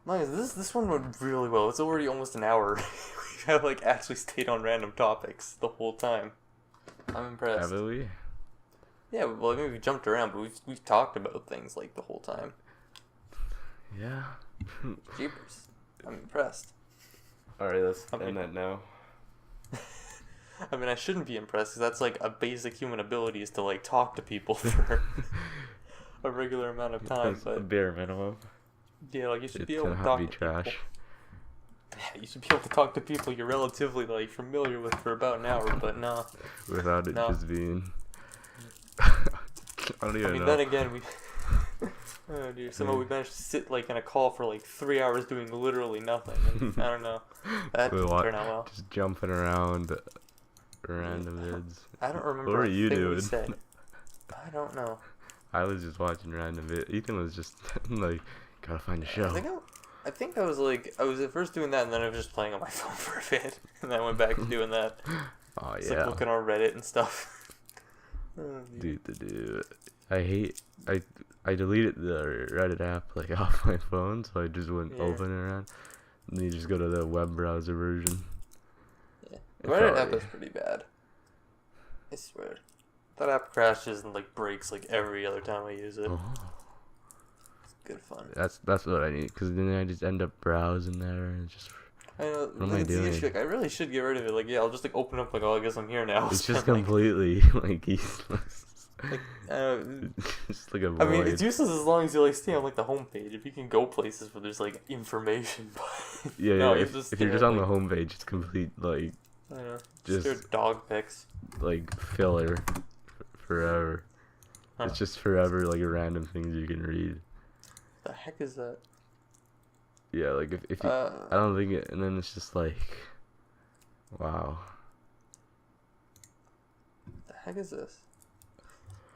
This one went really well. It's already almost an hour. We have like actually stayed on random topics the whole time. I'm impressed. Have we? Yeah, well, I mean, we jumped around, but we've talked about things like the whole time. Yeah. Jeepers. I'm impressed. Alright, let's end that now. I mean, I shouldn't be impressed, because that's like a basic human ability is to like talk to people for a regular amount of time. That's but the bare minimum. Yeah, like you should be able to talk to trash. people. Yeah, you should be able to talk to people you're relatively like familiar with for about an hour, but no. Without it just being. I don't even know. Then again, oh dear, somehow we managed to sit like in a call for like 3 hours doing literally nothing. And I don't know. That didn't turn out well. Just jumping around random vids. I don't remember. What were you doing? I don't know. I was just watching random vids. Ethan was just like, gotta find a show. I think I was at first doing that, and then I was just playing on my phone for a bit, and then I went back to doing that. Oh It's yeah. like looking on Reddit and stuff. Dude. I deleted the Reddit app like off my phone, so I just wouldn't open it around. And then you just go to the web browser version. Yeah, the Reddit app is pretty bad. I swear, that app crashes and like breaks like every other time I use it. Oh. good fun. That's what I need, because then I just end up browsing there and just. I know. What am I doing? Like, I really should get rid of it. Like, yeah, I'll just like open up like, oh, I guess I'm here now. It's just completely like useless. Like, just like a void. I mean, it's useless as long as you like stay on like the homepage. If you can go places where there's like information, but yeah, no, if you're just on the homepage, it's complete like. I don't know. Just dog pics. Like filler, forever. Huh. It's just forever like random things you can read. The heck is that? Yeah, like if you, I don't think it, and then it's just like, wow. The heck is this?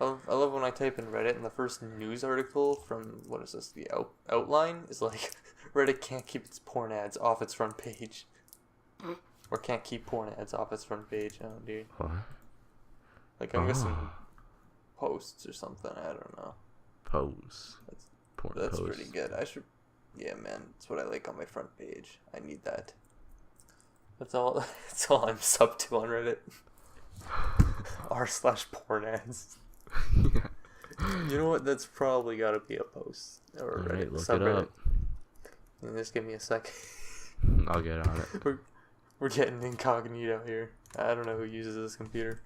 I love when I type in Reddit and the first news article from, what is this, the outline is like, Reddit can't keep its porn ads off its front page. Or can't keep porn ads off its front page. Oh, dude. What? Like, I'm guessing posts or something. I don't know. Posts. That's pretty good. I should... Yeah, man. That's what I like on my front page. I need that. That's all I'm sub to on Reddit. r/porn ads. Yeah. You know what? That's probably got to be a post. Or a Reddit subreddit. Just give me a sec. I'll get on it. We're getting incognito here. I don't know who uses this computer.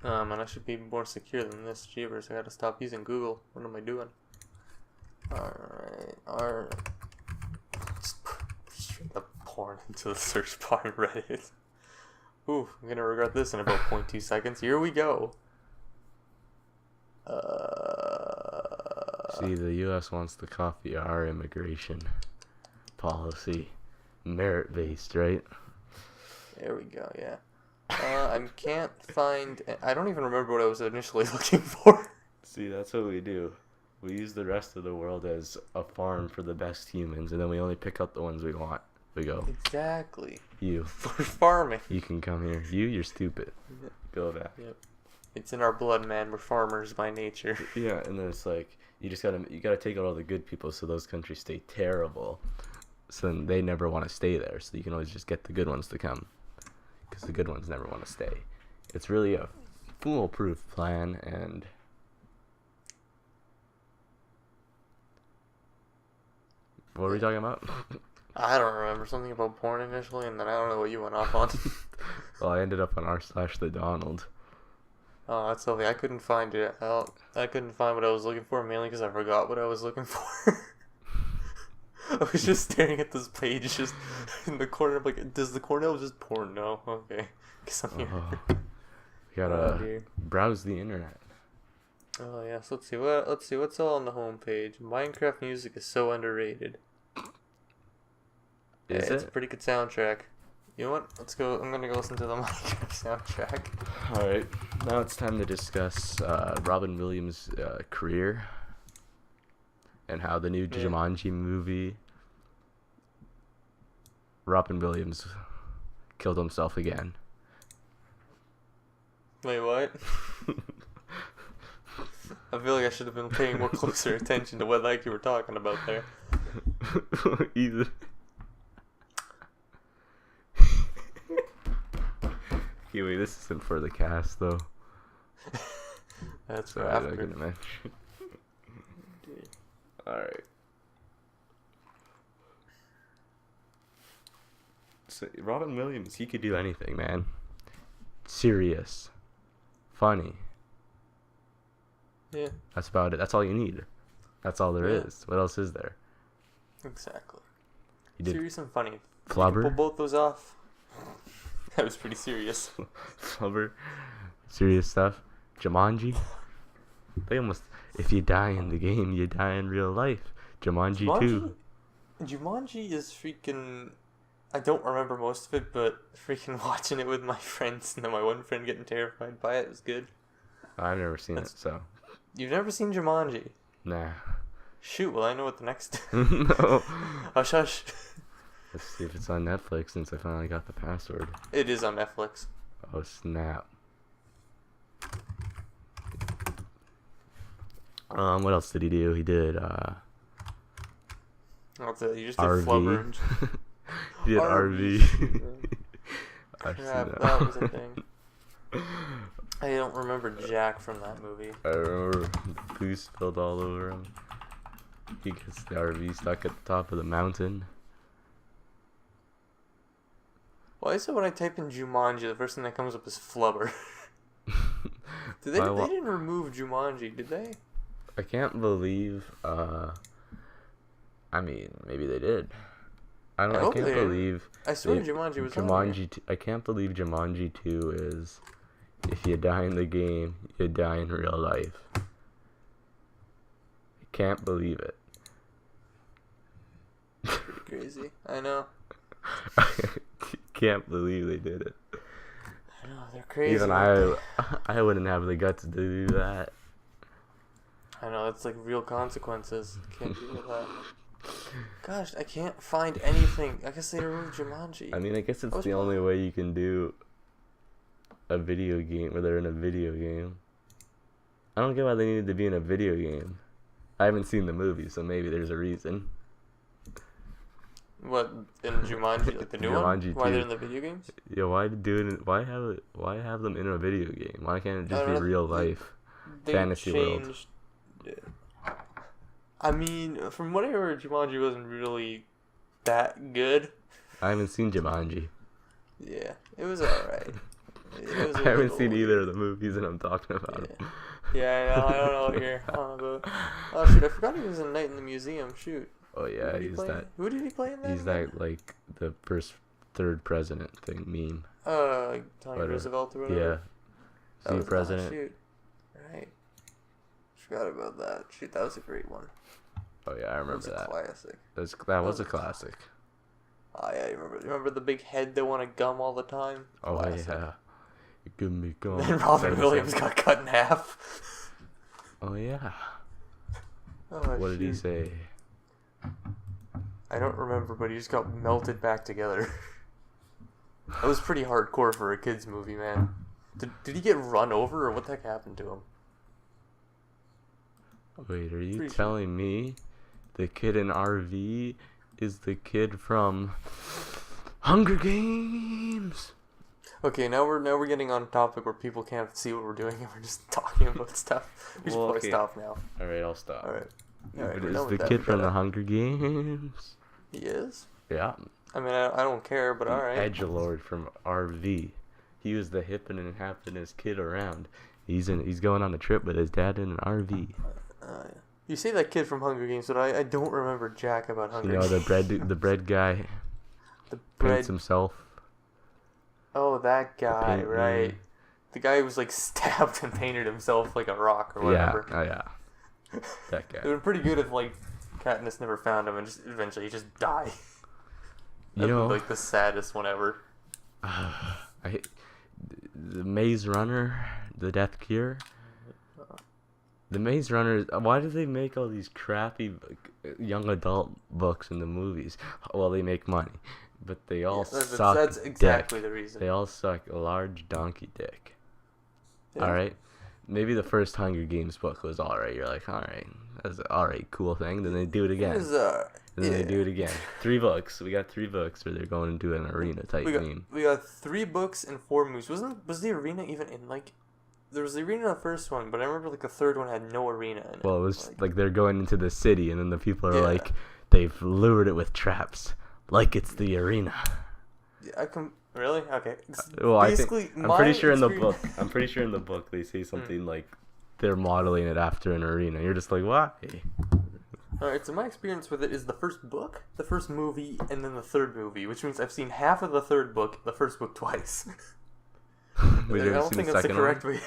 Man, I should be more secure than this. Jeebers, I gotta stop using Google. What am I doing? Alright. Just put straight up porn into the search bar on Reddit. Ooh, I'm gonna regret this in about 0.2 seconds. Here we go. See, the U.S. wants to copy our immigration policy. Merit-based, right? There we go, yeah. I can't find... I don't even remember what I was initially looking for. See, that's what we do. We use the rest of the world as a farm for the best humans, and then we only pick up the ones we want. We go. Exactly. You. We're farming. You can come here. You're stupid. Yep. Go back. Yep. It's in our blood, man. We're farmers by nature. Yeah, and then it's like, you gotta take out all the good people so those countries stay terrible. So then they never want to stay there. So you can always just get the good ones to come. Because the good ones never want to stay. It's really a foolproof plan, and... What were we talking about? I don't remember. Something about porn initially, and then I don't know what you went off on. Well, I ended up on r/the Donald. Oh, that's lovely. I couldn't find it. I couldn't find what I was looking for, mainly because I forgot what I was looking for. I was just staring at this page, just in the corner. I'm like, does the Cornell just porn? No, okay. Guess I'm here. You gotta browse the internet. Oh yes, let's see what's all on the homepage. Minecraft music is so underrated. Is It's it? a pretty good soundtrack. You know what? Let's go. I'm gonna go listen to the Minecraft soundtrack. All right, now it's time to discuss Robin Williams' career and how the new Jumanji movie. Robin Williams killed himself again. Wait, what? I feel like I should have been paying more closer attention to what like you were talking about there. Either. Okay, wait, this isn't for the cast though. That's Sorry, right. I couldn't mention. Alright. So, Robin Williams, he could do anything, man. Serious. Funny. Yeah. That's about it. That's all you need. That's all there is. What else is there? Exactly. He did Serious and funny. Flubber. You can pull both those off. That was pretty serious. Flubber. Serious stuff. Jumanji. They almost... If you die in the game, you die in real life. Jumanji 2. Jumanji is freaking... I don't remember most of it, but freaking watching it with my friends and then my one friend getting terrified by it was good. I've never seen it, so... You've never seen Jumanji? Nah. Shoot, well I know what the next... No. Hush hush. Let's see if it's on Netflix since I finally got the password. It is on Netflix. Oh, snap. What else did he do? He did, That's it, you just did RV. Flubber and... He did RV. Crap, that was a thing. I don't remember Jack from that movie. I remember poo spilled all over him. He gets the RV stuck at the top of the mountain. Why is it when I type in Jumanji, the first thing that comes up is Flubber? They didn't remove Jumanji, did they? I can't believe, I mean, maybe they did. I can't believe. I swear Jumanji was on here. I can't believe Jumanji 2 is, if you die in the game, you die in real life. I can't believe it. Pretty crazy. I know. Can't believe they did it. I know, they're crazy. Even I wouldn't have the guts to do that. I know, it's like real consequences. Can't do that. Gosh, I can't find anything. I guess they removed Jumanji. I mean, I guess it's the only way you can do a video game where they're in a video game. I don't get why they needed to be in a video game. I haven't seen the movie, so maybe there's a reason. What, in Jumanji, like the new Jumanji one? Why 2. they're in the video games? Yeah, why have them in a video game? Why can't it just be real life? Fantasy world. I mean, from what I heard, Jumanji wasn't really that good. I haven't seen Jumanji. Yeah, it was alright. I haven't seen either of the movies, and I'm talking about them. Yeah, I know. I don't know what you're on about. Oh shoot, I forgot he was in Night in the Museum. Shoot. Oh yeah, he's that. Who did he play in that? He's that like the third president thing meme. Like Tony Roosevelt or whatever. Yeah. See president. Shoot. Right. Forgot about that. Shoot, that was a great one. Oh yeah, I remember that. Classic. That was a classic. Oh yeah, you remember the big head that wanted gum all the time? Oh yeah. Give me gum. Then Robin Williams got cut in half. Oh yeah. Oh, what did he say? I don't remember, but he just got melted back together. That was pretty hardcore for a kid's movie, man. Did he get run over, or what the heck happened to him? Wait, are you telling me the kid in RV is the kid from Hunger Games? Okay, now we're getting on a topic where people can't see what we're doing, and we're just talking about stuff. We should probably stop now. All right, I'll stop. All right. But is the kid from the Hunger Games? He is? Yeah. I mean, I don't care, but alright. Edgelord from RV. He was the hippin' and happinest kid around. He's going on a trip with his dad in an RV. You say that kid from Hunger Games, but I don't remember jack about Hunger Games. The bread guy. The paints himself. Oh, that guy, right. Man. The guy who was like stabbed and painted himself like a rock or whatever. Yeah, oh yeah. That guy. It would be pretty good if like Katniss never found him and just eventually he just die. You know, like the saddest one ever. The Maze Runner, the Death Cure. The Maze Runner. Why do they make all these crappy young adult books in the movies? Well, they make money, but they all suck. That's exactly dick. the reason. They all suck a large donkey dick. Yeah. All right. Maybe the first Hunger Games book was alright. You're like, alright, that's an alright, cool thing. Then they do it again. Then they do it again. 3 books. We got 3 books where they're going into an arena type theme. We got 3 books and 4 movies. Was the arena even in like? There was the arena in the first one, but I remember like the third one had no arena in it. Well, it was like they're going into the city, and then the people are like, they've lured it with traps, like it's the arena. Yeah, really? Okay. Well, I'm pretty sure in the book they say something like they're modeling it after an arena. You're just like, why? Alright, so my experience with it is the first book, the first movie, and then the third movie, which means I've seen half of the third book, the first book twice. Wait, I don't think that's the correct way.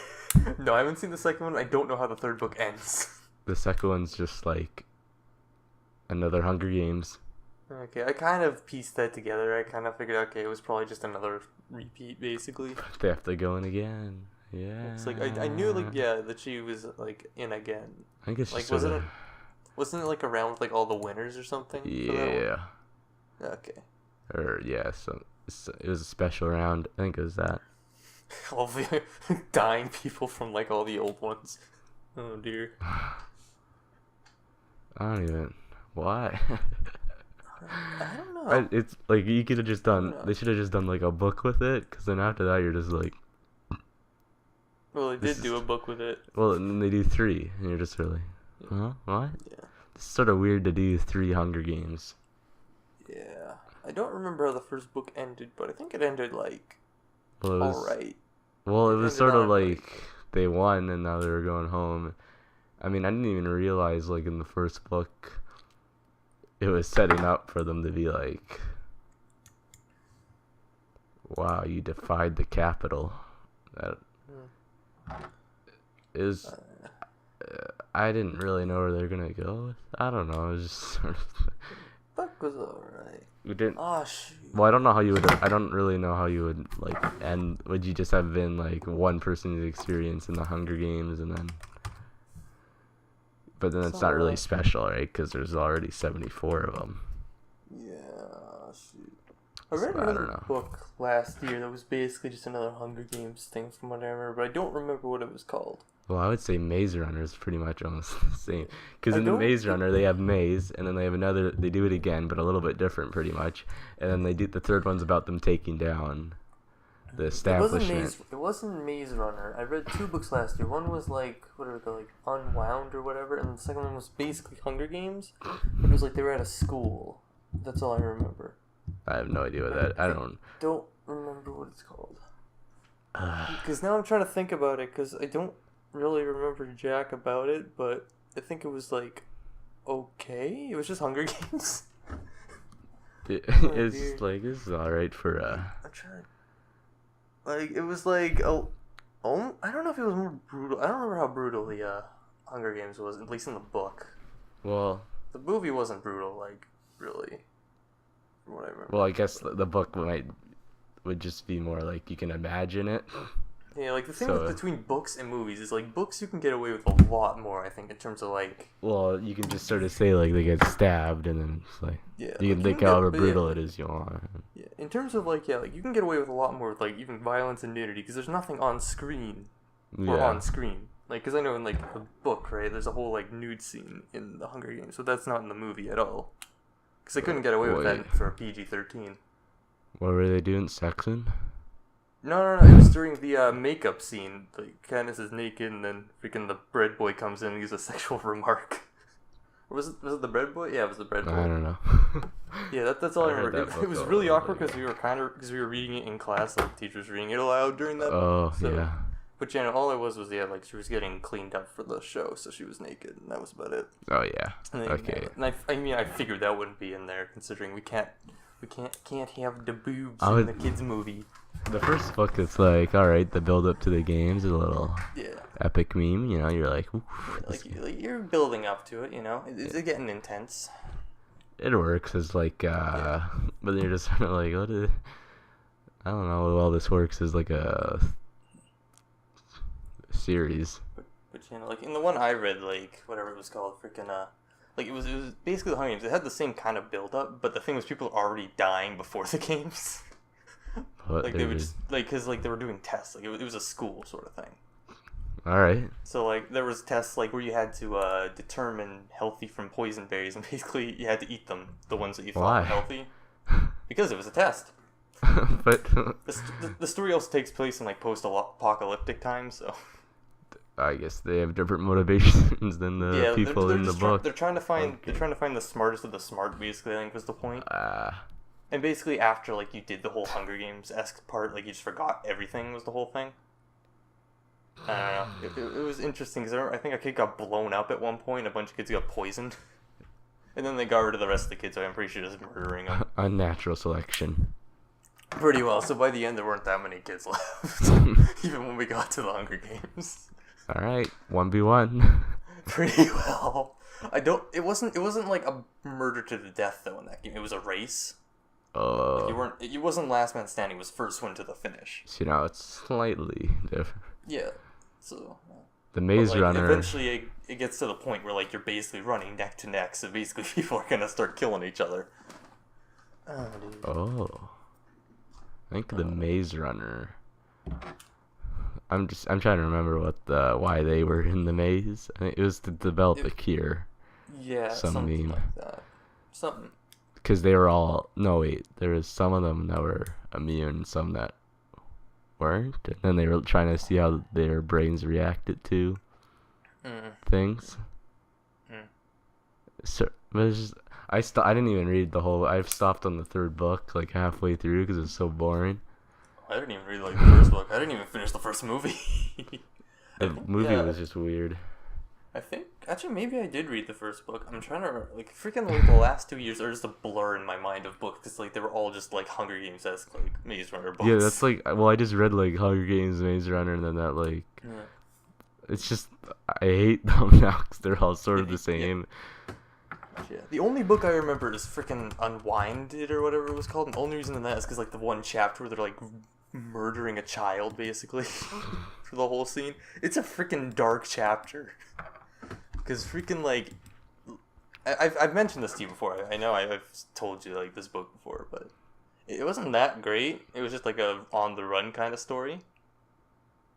No, I haven't seen the second one. I don't know how the third book ends. The second one's just like another Hunger Games. Okay, I kind of pieced that together. I kind of figured, okay, it was probably just another repeat, basically. They have to go in again. Yeah. It's like I knew, like, that she was like in again. I guess like wasn't it like around with like all the winners or something? Yeah. Okay. Or yeah, so it was a special round. I think it was that. All the dying people from like all the old ones. Oh dear. I don't even. Why? I don't know. It's like you could have just done. They should have just done like a book with it, because then after that you're just like. Well, they did do a book with it. Well, and then they do 3, and you're just really, huh? What? Yeah. It's sort of weird to do 3 Hunger Games. Yeah. I don't remember how the first book ended, but I think it ended, like, Well, alright. Well, it was ended sort of on, like they won, and now they were going home. I mean, I didn't even realize, like, in the first book, it was setting up for them to be like, wow, you defied the Capitol. That is, I didn't really know where they're gonna go with. I don't know. It was just sort of. Book was alright. We didn't. Oh, shoot. Well, I don't know how you would. I don't really know how you would like end. Would you just have been like one person's experience in the Hunger Games, and then? But then it's not really special, right? Because there's already 74 of them. Yeah, shoot. I read So, I another don't know. book last year that was basically just another Hunger Games thing from what I remember, but I don't remember what it was called. Well, I would say Maze Runner is pretty much almost the same. Because I in the don't Maze Runner, they have maze, and then they have another. They do it again, but a little bit different, pretty much. And then they do the third one's about them taking down the establishment. It wasn't Maze Runner. I read 2 books last year. One was like, what are they, like Unwound or whatever, and the second one was basically Hunger Games, but it was like they were at a school. That's all I remember. I have no idea what that. I don't. Don't remember what it's called. Because now I'm trying to think about it, because I don't really remember jack about it, but I think it was like okay. It was just Hunger Games. It's dude. like this is all right for. I'm trying. Like it was like I don't know if it was more brutal. I don't remember how brutal the Hunger Games was, at least in the book. Well. The movie wasn't brutal, like really. From what I remember. Well, I guess the book would just be more like you can imagine it. Yeah, like the thing So, between books and movies is like books you can get away with a lot more, I think, in terms of like. Well, you can just sort of say like they get stabbed, and then it's like Yeah, you can think however brutal it is you want. Yeah, in terms of like like you can get away with a lot more with like even violence and nudity because there's nothing on screen or on screen. Like, because I know in like the book, right, there's a whole like nude scene in the Hunger Games, but that's not in the movie at all. Because they couldn't get away with that for a PG-13. What were they doing? Sexing? No. It was during the makeup scene. Like Candace is naked, and then freaking the bread boy comes in and gives a sexual remark. Or was it the bread boy? Yeah, it was the bread boy. I don't know. Yeah, that's all I remember. It was really awkward like, because we were reading it in class, like the teacher was reading it aloud during that. Oh, yeah. But yeah, all it was like she was getting cleaned up for the show, so she was naked, and that was about it. Oh, yeah. Okay. And I mean, I figured that wouldn't be in there, considering we can't have the boobs in the kids' movie. The first book, it's like, all right, the build up to the games is a little Yeah. epic meme. You know, you're like, oof, Like you're building up to it, you know. It's getting intense. it works. It's like, but then you're just sort of like, I don't know how well this works as like a series. But you know, like in the one I read, like whatever it was called, freaking like it was basically the Hunger Games. It had the same kind of build up, but the thing was people were already dying before the games. Like they would just because they were doing tests. Like it was a school sort of thing. All right. So like there was tests like where you had to determine healthy from poison berries, and basically you had to eat them, the ones that you thought were healthy, because it was a test. But the story also takes place in like post-apocalyptic times, so. I guess they have different motivations than the people in the book. They're trying to find the smartest of the smart. Basically, I think was the point. And basically, after like you did the whole Hunger Games-esque part, like you just forgot everything was the whole thing. I don't know. It was interesting because I think a kid got blown up at one point. A bunch of kids got poisoned, and then they got rid of the rest of the kids. So I'm pretty sure just murdering them. Unnatural selection. Pretty well. So by the end, there weren't that many kids left, even when we got to the Hunger Games. All right, 1v1. Pretty well. It wasn't like a murder to the death though in that game. It was a race. Like you wasn't last man standing. It was first one to the finish. So now it's slightly different. Yeah. So. The Maze Runner. Eventually, it gets to the point where like you're basically running neck to neck. So basically, people are gonna start killing each other. Oh, dude. Oh. I think the Maze Runner. I'm trying to remember why they were in the maze. I think it was to develop a cure. Yeah, something like that. Something. Because they were all there was some of them that were immune, some that weren't, and then they were trying to see how their brains reacted to things. So, but it's just I didn't even read the whole. I've stopped on the third book like halfway through because it's so boring. I didn't even read like the first book. I didn't even finish the first movie. The movie was just weird. I think actually maybe I did read the first book. I'm trying to like freaking like the last 2 years are just a blur in my mind of books because like they were all just like Hunger Games esque like Maze Runner books. Yeah, that's like I just read like Hunger Games, Maze Runner, and then that like it's just I hate them now because they're all sort of the same. Yeah. The only book I remember is freaking Unwinded or whatever it was called, and the only reason in that is because like the one chapter where they're like murdering a child basically for the whole scene. It's a freaking dark chapter. Because freaking, like, I've mentioned this to you before. I know I've told you, like, this book before, but it wasn't that great. It was just, like, a on-the-run kind of story.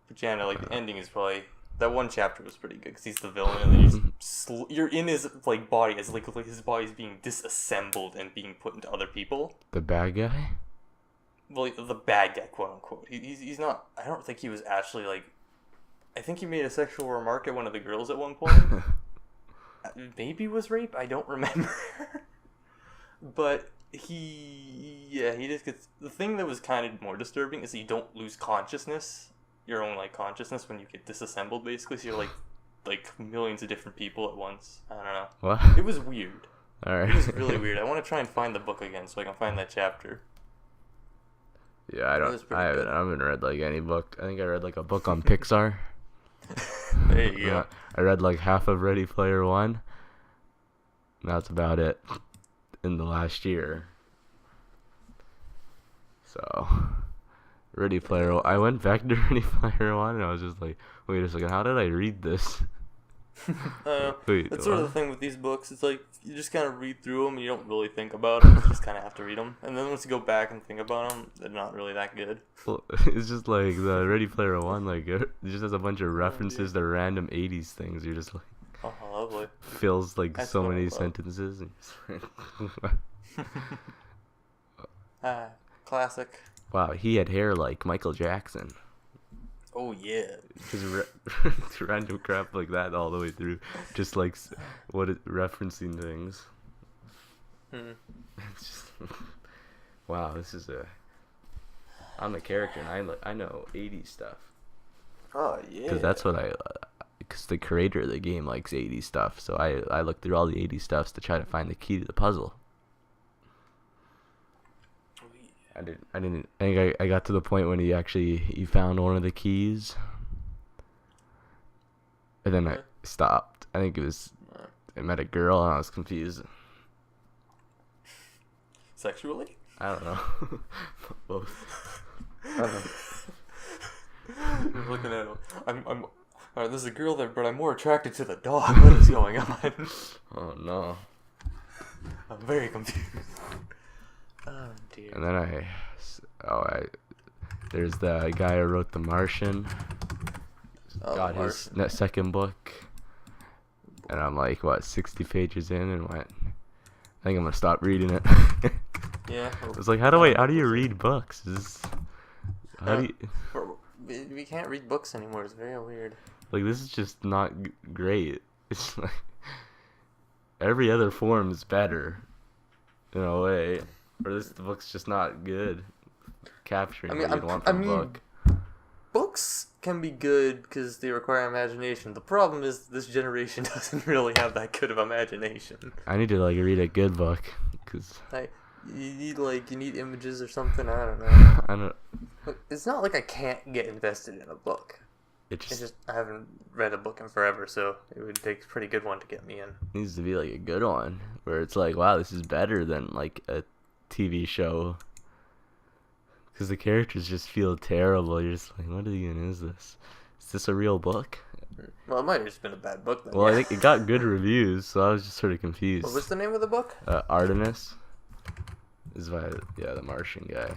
But, yeah, no, like, the ending is probably... That one chapter was pretty good, because he's the villain, and then you're in his, like, body, as, like his body's being disassembled and being put into other people. The bad guy? Well, the bad guy, quote-unquote. He's not... I don't think he was actually, like... I think he made a sexual remark at one of the girls at one point. Maybe was rape? I don't remember. But he just gets... The thing that was kind of more disturbing is that you don't lose consciousness, your own, like, consciousness when you get disassembled, basically. So you're, like millions of different people at once. I don't know. What? It was weird. Alright. It was really weird. I want to try and find the book again so I can find that chapter. Yeah, I haven't read, like, any book. I think I read, like, a book on Pixar. There you go. I read like half of Ready Player One. That's about it in the last year. So, Ready Player. I went back to Ready Player One and I was just like, wait a second, how did I read this? Wait, that's sort of the thing with these books. It's like you just kind of read through them and you don't really think about them. You just kind of have to read them, and then once you go back and think about them, they're not really that good. Well, it's just like the Ready Player One. Like it just has a bunch of references to random '80s things. You're just like, oh, lovely. Fills like so many sentences. And classic. Wow, he had hair like Michael Jackson. Oh yeah, just random crap like that all the way through, just like referencing things. It's just wow. This is I'm a character, and I know '80s stuff. Oh yeah. Because that's what because the creator of the game likes '80s stuff, so I looked through all the '80s stuffs to try to find the key to the puzzle. I think I got to the point when he found one of the keys, and then I stopped. I think I met a girl and I was confused. Sexually? I don't know. Both. You're looking at him. There's a girl there, but I'm more attracted to the dog. What is going on? Oh no. I'm very confused. Oh dear. And then there's the guy who wrote The Martian. Got his second book, and I'm like 60 pages in, and went, I think I'm gonna stop reading it. Yeah. It's like how do you read books? We can't read books anymore. It's very weird. Like this is just not great. It's like every other form is better, in a way. Or the book's just not good. Capturing what you'd want from a book. Books can be good because they require imagination. The problem is this generation doesn't really have that good of imagination. I need to read a good book, cause you need images or something. I don't know. I don't. It's not like I can't get invested in a book. It's just I haven't read a book in forever, so it would take a pretty good one to get me in. Needs to be like a good one where it's like, wow, this is better than like a TV show. Because the characters just feel terrible. You're just like, what even is this? Is this a real book? Well, it might have just been a bad book then. Well, I think it got good reviews, so I was just sort of confused. What was the name of the book? Artemis. Is by the Martian guy.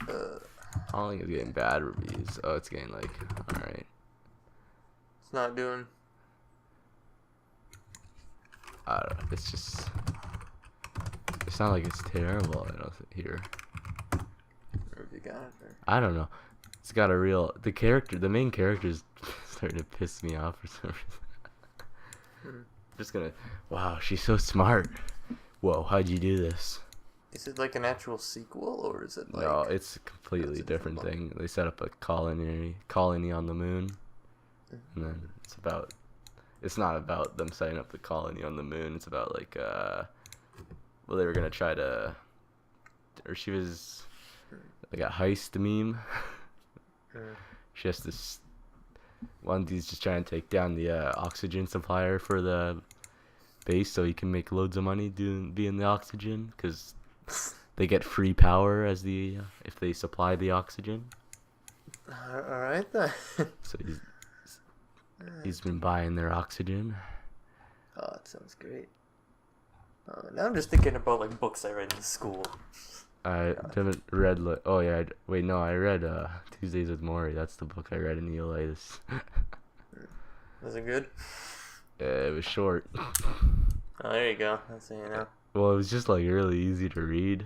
I don't think it's getting bad reviews. Oh, it's getting alright. It's not doing. I don't know. It's not like it's terrible. I don't hear. romantic on it? Or... I don't know. It's got a real the main character is starting to piss me off for some reason. Just gonna, wow, she's so smart. Whoa, how'd you do this? Is it like an actual sequel, or is it like... No, it's a completely different thing. They set up a colony on the moon, and then it's not about them setting up the colony on the moon. It's about like, well, they were gonna try to, or she was like a heist meme. She has this one dude's just trying to take down the oxygen supplier for the base so he can make loads of money being the oxygen, because they get free power as if they supply the oxygen. All right then. So he's been buying their oxygen. Oh, that sounds great. Now I'm just thinking about like books I read in school. I haven't read I read Tuesdays with Maury. That's the book I read in ELA. Was it good? It was short. Oh, there you go. That's it, you know. Well, it was just like really easy to read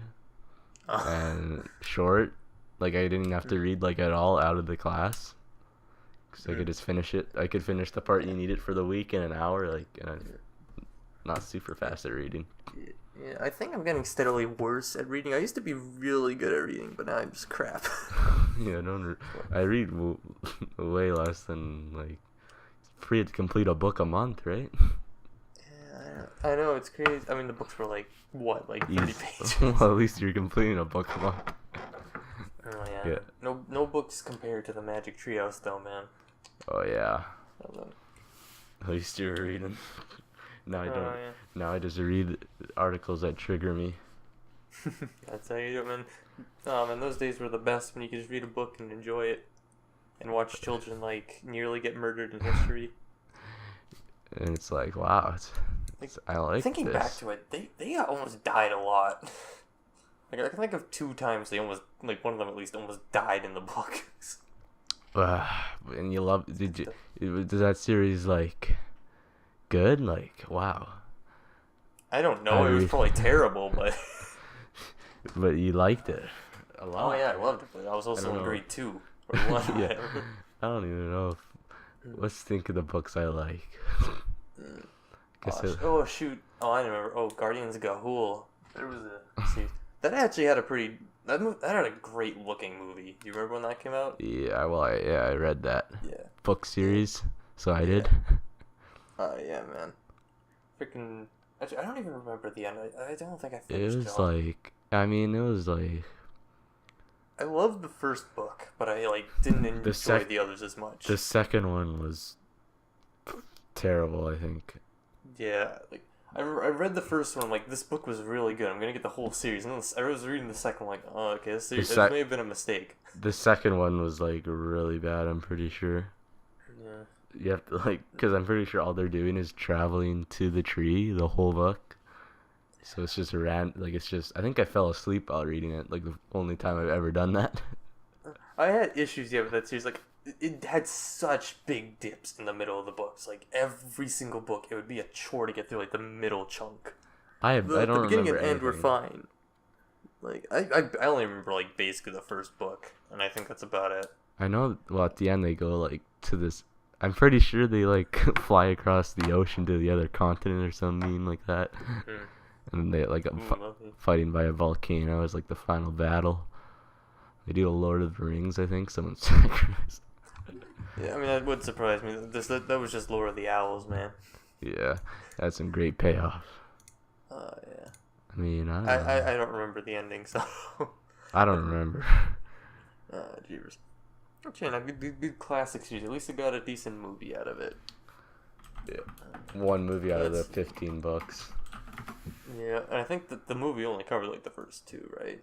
and short. Like I didn't have to read like at all out of the class, because I could just finish it. I could finish the part you needed for the week in an hour. Like, and I'm not super fast at reading. Yeah, I think I'm getting steadily worse at reading. I used to be really good at reading, but now I'm just crap. Yeah, I read way less than like free to complete a book a month, right? Yeah, I know, it's crazy. I mean, the books were like what, like 30 pages. Well, at least you're completing a book a month. Oh yeah. No books compared to the Magic Treehouse, though, man. Oh yeah. At least you were reading. Now I don't. Yeah. Now I just read articles that trigger me. That's how you do it, man. Man, those days were the best when you could just read a book and enjoy it, and watch children like nearly get murdered in history. And it's like, wow, I like thinking this. back to it, they almost died a lot. Like I can think of 2 times they almost, like one of them at least, almost died in the book. And you love? Does that series like good? Like, wow. I don't know. It was probably terrible, but. But you liked it a lot. Oh yeah, I loved it. But I was also in grade 2 or 1. Yeah. I don't even know. Let's think of the books I like. Oh shoot! Oh, I remember. Oh, Guardians of Ga'Hoole. There was a. That actually had that had a great looking movie. Do you remember when that came out? Yeah, well, I read that book series, so I did. Yeah, man. Freaking. Actually, I don't even remember the end. I don't think I finished it. It was like, I mean, it was like. I loved the first book, but I didn't enjoy the others as much. The second one was terrible, I think. Yeah, I read the first one. Like, this book was really good. I'm gonna get the whole series. And then I was reading the second one. Like, oh, okay, this may have been a mistake. The second one was like really bad. I'm pretty sure. Yeah. You have to because I'm pretty sure all they're doing is traveling to the tree the whole book. So it's just it's just. I think I fell asleep while reading it. Like the only time I've ever done that. I had issues with that series. Like, it had such big dips in the middle of the books. Like every single book, it would be a chore to get through like the middle chunk. I don't remember. The beginning and anything. end were fine. Like I only remember like basically the first book, and I think that's about it. I know. Well, at the end they go to this. I'm pretty sure they fly across the ocean to the other continent or something like that. Mm. And they fighting by a volcano is the final battle. They do a Lord of the Rings, I think. Someone sacrificed. Yeah, I mean that would surprise me. That was just Lord of the Owls, man. Yeah, that's some great payoff. Yeah. I mean, I don't remember the ending, so. I don't remember. Jeebers. Okay, now good classic series. At least it got a decent movie out of it. Yeah. One movie out of the 15 books. Yeah, and I think that the movie only covered the first 2, right?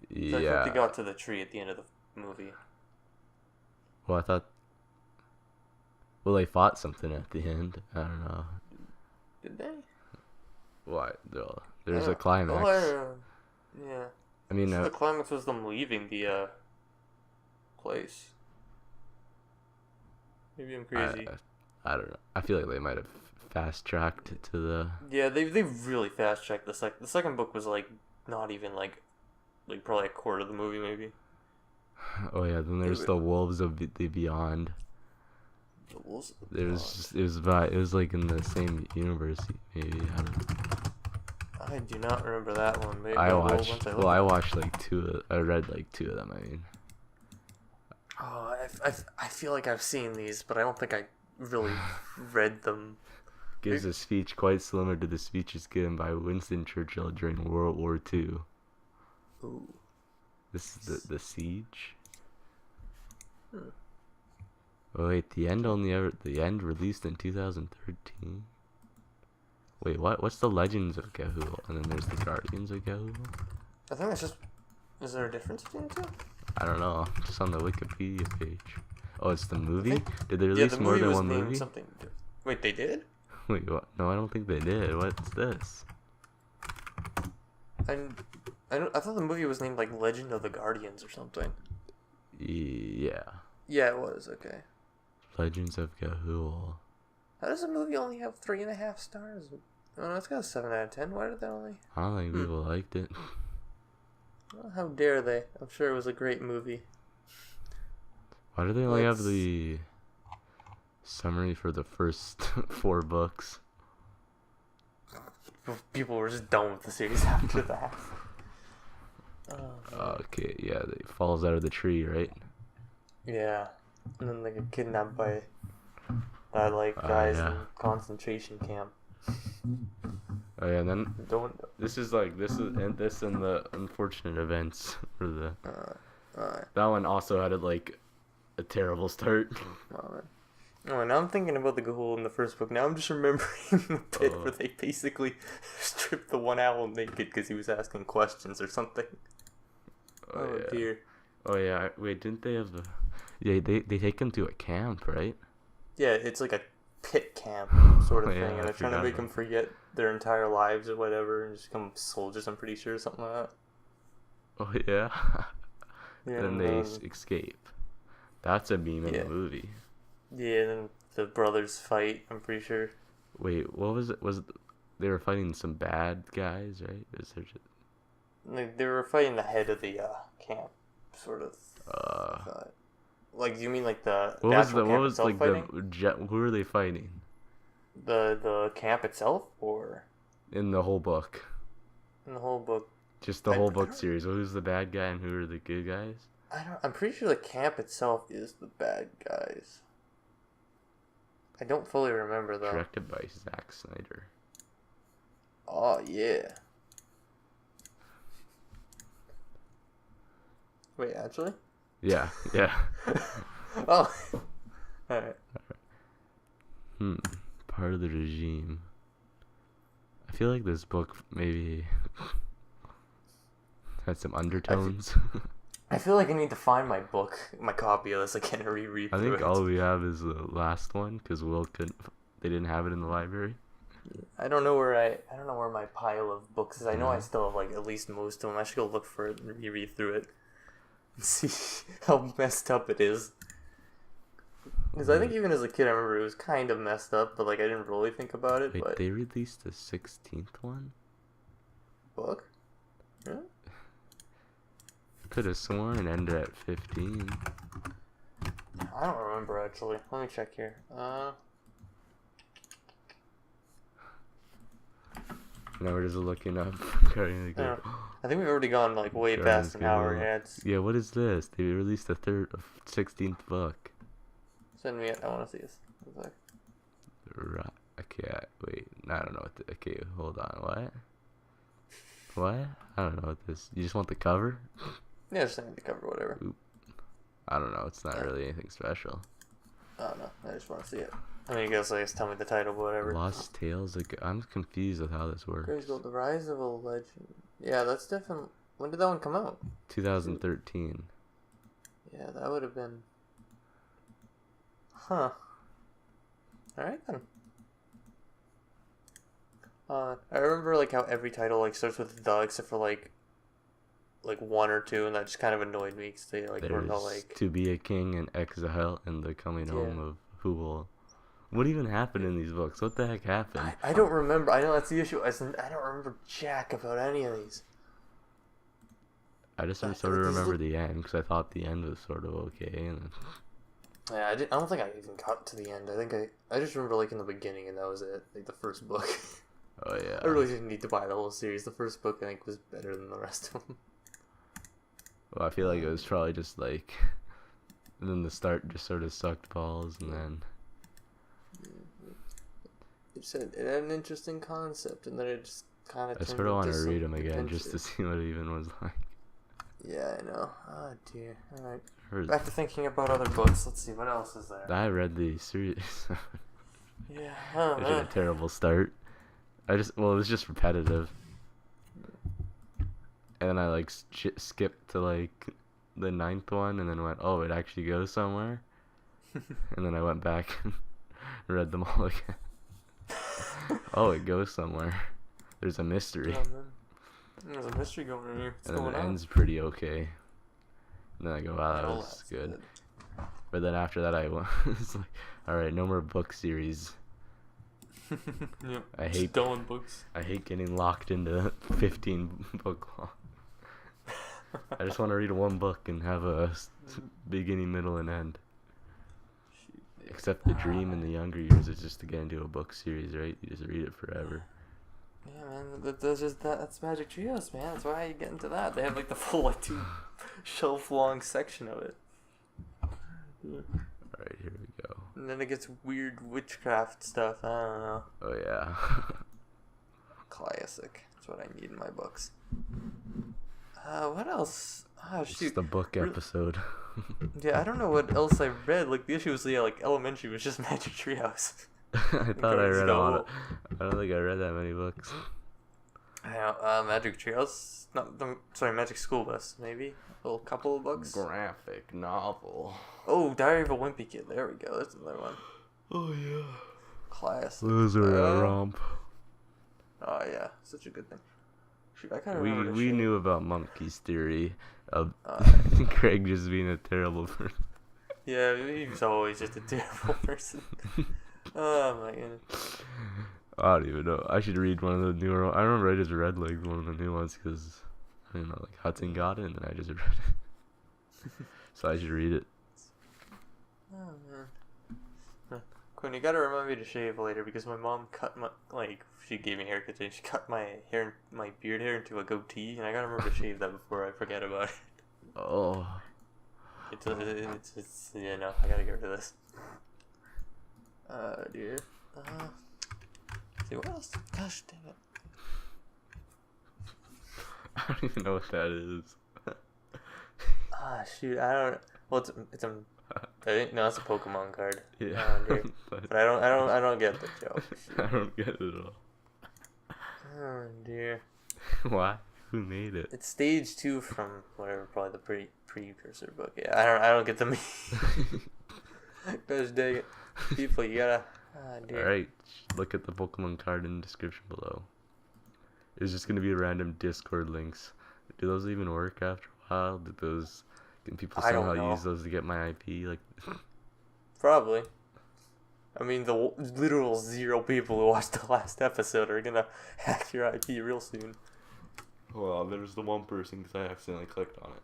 Yeah. So I think they got to the tree at the end of the movie. Well, I thought. Well, they fought something at the end. I don't know. Did they? What? There's a climax. Yeah. I mean, the climax was them leaving the place. Maybe I'm crazy. I don't know. I feel like they might have fast tracked it to the. Yeah, they really fast tracked the second book was not even probably a quarter of the movie maybe. Oh yeah, then there's the Wolves of the Beyond. The Wolves of the It was Beyond. just it was like in the same universe maybe. I don't know. I do not remember that one. Maybe I I will watched. once I Well, look I it up. watched like two. I read like two of them. I mean, Oh, I feel like I've seen these, but I don't think I really read them. gives a speech quite similar to the speeches given by Winston Churchill during World War II. Ooh. This is the siege. Hmm. Oh wait, the end released in 2013. Wait, what? What's the Legends of Gahul? And then there's the Guardians of Gahul. I think that's just. Is there a difference between the two? I don't know. Just on the Wikipedia page. Oh, it's the movie. think- Did they Yeah, release the more movie than was one named movie? something different. Wait, they did? Wait, what? No, I don't think they did. What's this? I thought the movie was named like Legend of the Guardians or something. Yeah. Yeah, it was. Okay. Legends of Gahul. How does the movie only have 3.5 stars? Oh no, it's got a 7 out of 10. Why did that only? I don't think people liked it. Well, how dare they? I'm sure it was a great movie. Why do they only have Let's- the summary for the first 4 books? People were just done with the series after that. Okay, yeah, they falls out of the tree, right? Yeah, and then they get kidnapped by like guys yeah. in concentration camp. Oh yeah, and then Don't. this is and the unfortunate events for the Uh, that one also had a terrible start. Oh, now I'm thinking about the Ghoul in the first book. Now I'm just remembering the bit Oh. where they basically stripped the one owl naked because he was asking questions or something. Oh, yeah. dear. Oh yeah, wait, didn't they have the? Yeah, they take him to a camp, right? Yeah, it's like a pit camp sort of Oh, yeah, thing, and I they're trying to forgot make about them forget their entire lives or whatever and just become soldiers, I'm pretty sure, something like that. Oh yeah. Yeah, Then they escape. That's a meme in Yeah. the movie. yeah, and then the brothers fight, I'm pretty sure. Wait, what was it? They were fighting some bad guys, right? Is there just, Like, they were fighting the head of the camp, sort of. Like, do you mean like the actual camp itself fighting? who were they fighting The camp itself, or in the whole book? in the whole book? Just the I- whole I book don't- series. Who's the bad guy and who are the good guys? I'm pretty sure the camp itself is the bad guys. I don't fully remember though. Directed by Zack Snyder. Oh yeah. Wait, actually? Yeah, yeah. Oh. Alright. Part of the regime. I feel like this book maybe had some undertones. I feel like I need to find my book, my copy of this. I can't reread I through think it. all we have is the last one because Will couldn't. They didn't have it in the library. I don't know where my pile of books is. I know I still have like at least most of them. I should go look for it and reread through it and see how messed up it is. Because I think even as a kid, I remember it was kind of messed up, but like I didn't really think about it. Wait, But they released the 16th one? book? Yeah. Could have sworn it ended at 15. I don't remember actually. Let me check here. Now we're just looking up. Guardians of I, the I think we've already gone like way Guardians past of an hour. the Yeah, it's Yeah, what is this? They released the 16th book. send me it. I want to see this. It's like, Right. Okay, wait. I don't know what. Okay, hold on. What? What? I don't know what this. You just want the cover? yeah, just send me the cover, whatever. I don't know. It's not really anything special. I don't know. I just want to see it. I mean, you guys like tell me the title, whatever. Lost Tales. I'm confused with how this works. Crazy Gold, The Rise of a Legend. Yeah, that's definitely. When did that one come out? 2013. Yeah, that would have been. Huh. Alright then. I remember like how every title like starts with the except for like one or two, and that just kind of annoyed me because they like were There's all like. To Be a King and Exile and the Coming Home of Who Will. What even happened in these books? What the heck happened? I don't remember. I know that's the issue. I don't remember jack about any of these. I just I sort of think these remember look- the end because I thought the end was sort of okay. And Yeah, I don't think I even got to the end. I think I just remember like in the beginning, and that was it. Like the first book. oh yeah, I really didn't need to buy the whole series. The first book I think was better than the rest of them. well, I feel like it was probably just like, and then the start just sort of sucked balls, and then It had an interesting concept, and then it just kind of. I sort of want to read them again just to see what it even was like. Yeah, I know. Oh dear. All right. Or- Back to thinking about other books. Let's see what else is there. I read the series. Yeah. Oh Which is a man. terrible start. It was just repetitive. And then I like skipped to like the 9th one, and then went, oh, it actually goes somewhere. And then I went back and read them all again. Oh, it goes somewhere. There's a mystery. Oh, man. There's a mystery going on here. What's And then going it on? ends pretty okay. And then I go, wow, that Oh, was that's good. But then after that, I was like, alright, no more book series. Yep. I Just hate done books. I hate getting locked into 15 book long. I just want to read one book and have a beginning, middle, and end. Except the dream in the younger years is just to get into a book series, right? You just read it forever. Yeah, man. That's Magic Trios, man. That's why you get into that. They have like the full like 2 shelf long section of it. Yeah. Alright, here we go. And then it gets weird witchcraft stuff. I don't know. Oh yeah. Classic. That's what I need in my books. What else? Oh It's shoot. the book episode. Yeah, I don't know what else I read. Like the issue was like elementary was just Magic Treehouse. I thought I read a lot of, Go. I don't think I read that many books. I know, Magic Treehouse. Sorry, Magic School Bus. Maybe a little couple of books. Graphic novel. Oh, Diary of a Wimpy Kid. There we go. That's another one. Oh yeah. Classic. Those are a romp. Oh yeah, such a good thing. Shoot, I kind of remember. We knew about Monkey's theory of Craig just being a terrible person. Yeah, he was always just a terrible person. Oh my goodness. I don't even know. I should read one of the newer. I remember I just read like one of the new ones because I don't know, like Hudson got it, and then I just read it. So I should read it. Oh man. Quinn, you gotta remind me to shave later because my mom cut she gave me a haircut and she cut my beard hair into a goatee, and I gotta remember to shave that before I forget about it. Oh. It's yeah, no, I gotta get rid of this. Dear. See what else? Gosh dang it. I don't even know what that is. Shoot, I don't. Well, it's a. No, it's a Pokemon card. Yeah. Oh, dear. But I don't get the joke. I don't get it at all. Oh dear. Why? Who made it? It's stage 2 from whatever, probably the precursor book. Yeah, I don't get the meme. Gosh dang it. People, you gotta. Oh, dear. Alright, look at the Pokemon card in the description below. It's just gonna be random Discord links. Do those even work after a while? Can people I don't somehow know. use those to get my IP? Like, Probably. I mean, the literal 0 people who watched the last episode are gonna hack your IP real soon. well, there's the one person because I accidentally clicked on it.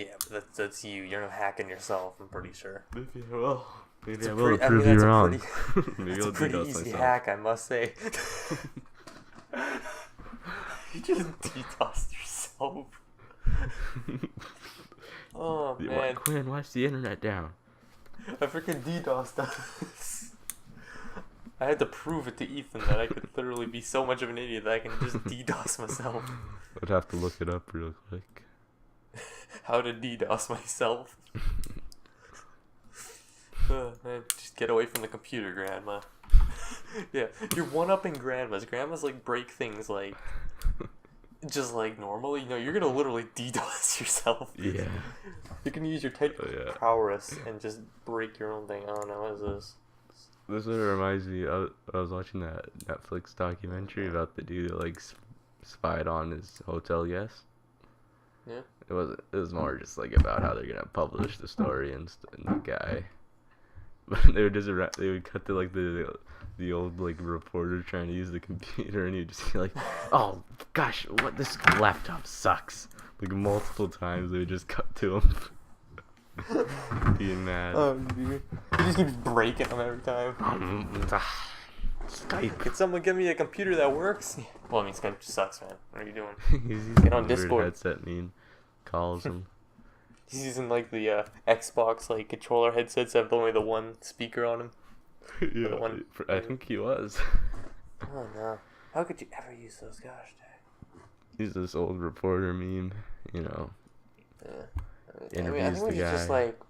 Yeah, but that's you. You're not hacking yourself, I'm pretty sure. Maybe I will. Maybe It's I a will pretty- I prove mean, you that's a wrong. pretty- Maybe It's I'll a pretty DDoS easy myself. hack, I must say. You just DDoSed yourself. Oh Why, man, Quinn, why's the internet down? I freaking DDoSed us. I had to prove it to Ethan that I could literally be so much of an idiot that I can just DDoS myself. I'd have to look it up real quick. How to DDoS myself. Man, just get away from the computer, Grandma. Yeah, you're one-upping Grandmas. Grandmas like break things like just like normally. No, you're gonna literally DDoS yourself. Yeah. You can use your tech Oh, yeah. prowess and just break your own thing. Oh no, what is this? This sort of reminds me. I was watching that Netflix documentary about the dude that like spied on his hotel guest. Yeah. It was more just like about how they're gonna publish the story and the guy. But they would cut to like the old like reporter trying to use the computer, and he'd just be like, "Oh gosh, what this laptop sucks. Like multiple times they would just cut to him being mad. Oh, dude. He just keeps breaking them every time. Skype. Can someone give me a computer that works? Well, I mean, Skype just sucks, man. What are you doing? He's Get on weird Discord. headset meme calls him. He's using like the Xbox like controller headsets that have only the one speaker on them. Yeah, The one- I think he was. Oh no! How could you ever use those? Gosh, dang. He's this old reporter meme, you know. Yeah. I Interviews think the we should just guy. like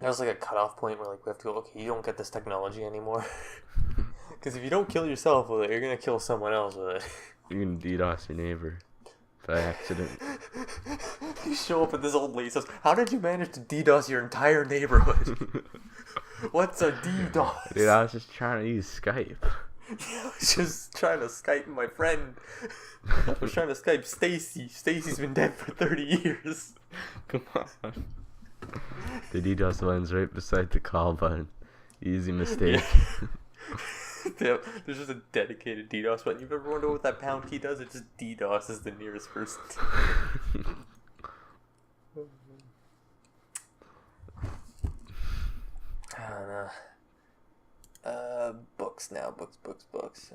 there's like a cutoff point where like we have to go. Okay, you don't get this technology anymore. Because if you don't kill yourself with it, you're gonna kill someone else with it. You can DDoS your neighbor by accident. You show up at this old lady's house. How did you manage to DDoS your entire neighborhood? What's a DDoS? Dude, I was just trying to use Skype. I was just trying to Skype my friend. I was trying to Skype Stacy. Stacy's been dead for 30 years. Come on. The DDoS button's right beside the call button. Easy mistake. There's just a dedicated DDoS button. You've ever wondered what that pound key does? It just DDoSes the nearest person. I don't know. Books now. Books.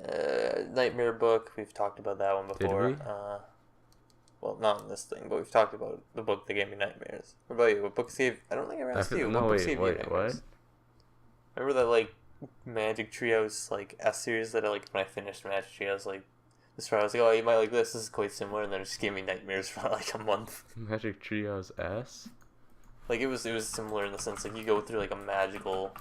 Nightmare book. We've talked about that one before. Did we? Well, not in this thing, but we've talked about the book that gave me nightmares. What about you? What books gave... I don't think I ever asked you. No, what books wait, gave you nightmares? what? Remember that, like, Magic Trios, like, S-series that, like, when I finished Magic Trios, like, this I was like, oh, you might like this. This is quite similar. And then it just gave me nightmares for, like, a month. Magic Trios S? Like, it was similar in the sense, like, you go through, like, a magical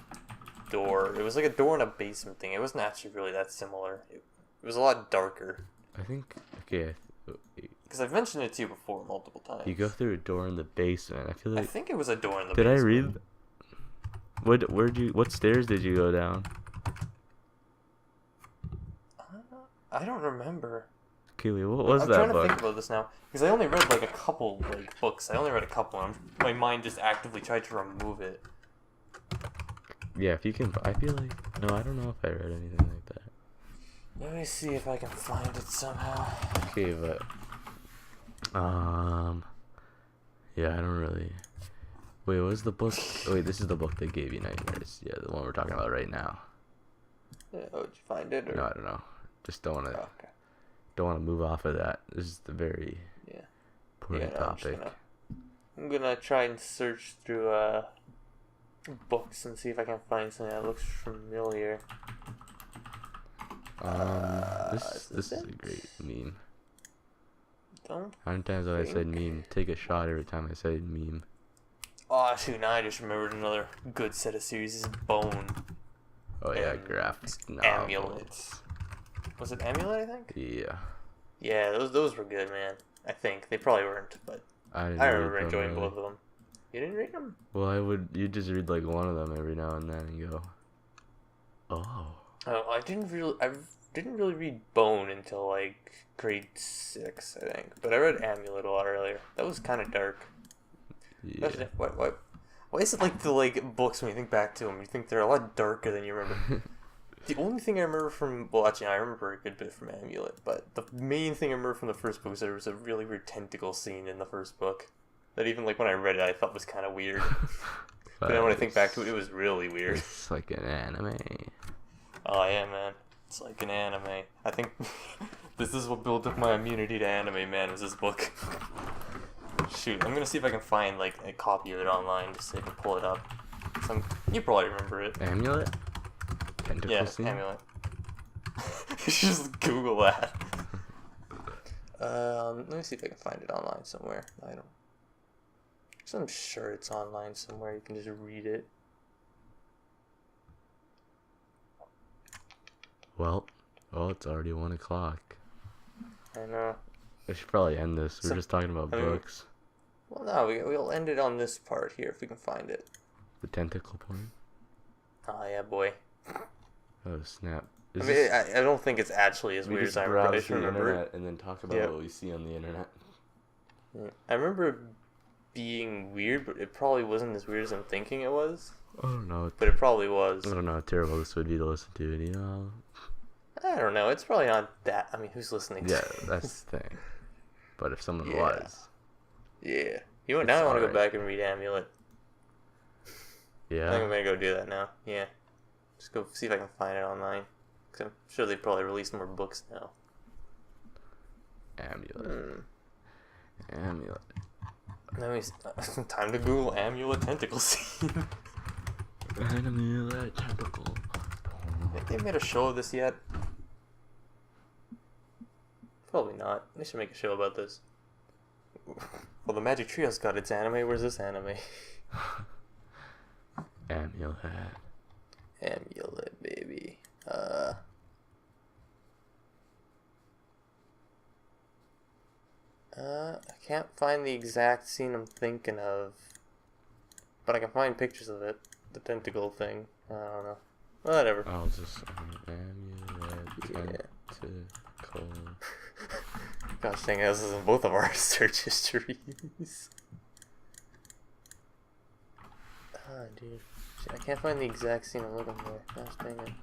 door. It was like a door in a basement thing. It wasn't actually really that similar. It was a lot darker. I think, okay, Because I've mentioned it to you before multiple times. you go through a door in the basement. I feel I like... think it was a door in the Did I basement. read... What stairs did you go down? I don't remember. Okay, wait, what was I'm that trying to book? think about this now. Because I only read, like, a couple, like, books. I only read a couple, and my mind just actively tried to remove it. Yeah, if you can... I feel like... No, I don't know if I read anything like that. Let me see if I can find it somehow. Okay, but... Yeah, I don't really... Wait, what was the book? Oh, wait, this is the book that gave you nightmares. Yeah, the one we're talking about right now. Yeah, oh, did you find it? Or... No, I don't know. Just don't want to... Oh, okay. Don't want to move off of that. This is the very Yeah. important No, topic. I'm gonna try and search through books and see if I can find something that looks familiar. This is a great meme. Don't. How many times have I said think. meme? Take a shot every time I say meme. Oh shoot! Now I just remembered another good set of series. Is Bone. Oh yeah, And graphic Amulet. novels. Was it Amulet? I think. Yeah. Yeah, those were good, man. I think they probably weren't, but I didn't I read remember them, enjoying really. both of them. You didn't read them? Well, you just read like one of them every now and then and go, oh. Oh, I didn't really read Bone until like grade 6, I think. But I read Amulet a lot earlier. That was kind of dark. Yeah. Why is it like the like books when you think back to them, you think they're a lot darker than you remember? The only thing I remember from, well, actually, I remember a good bit from Amulet, but the main thing I remember from the first book was there was a really weird tentacle scene in the first book that even like when I read it, I thought was kind of weird. But then when I think back to it, it was really weird. It's like an anime. Oh yeah, man. It's like an anime. I think this is what built up my immunity to anime, man, was this book. Shoot, I'm gonna see if I can find like a copy of it online just so I can pull it up. You probably remember it. Amulet? Tentacle Yeah, scene? Amulet. You should just Google that. Let me see if I can find it online somewhere. I don't. Cause I'm sure it's online somewhere. You can just read it. Well, it's already 1 o'clock. I know. I should probably end this. We're So- just talking about I mean- books. Well, no, we'll end it on this part here if we can find it. The tentacle porn. Oh yeah, boy. Oh snap! I mean, I don't think it's actually as we weird just as I remember. I browse just the remember internet and then talk about Yeah. what we see on the internet. I remember it being weird, but it probably wasn't as weird as I'm thinking it was. I don't know. But it probably was. I don't know how terrible this would be to listen to. You know? I don't know. It's probably not that. I mean, who's listening? Yeah, that's the thing. But if someone Yeah. was, Yeah. You know, It's now I want to go alright. back and read Amulet. I think I'm Yeah. gonna go do that now. Yeah. Just go see if I can find it online. Cause I'm sure they probably released more books now. Amulet. Amulet. Let me. Time to Google Amulet tentacle scene. Amulet tentacle. Have they made a show of this yet? Probably not. They should make a show about this. Well, the Magic Trio's got its anime. Where's this anime? Amulet. Amulet, baby. I can't find the exact scene I'm thinking of, but I can find pictures of it. The tentacle thing. I don't know. Whatever. I'll just Amulet tentacle. Gosh dang, this is in both of our search histories. Dude. Shit, I can't find the exact scene I'm looking for. Gosh dang it.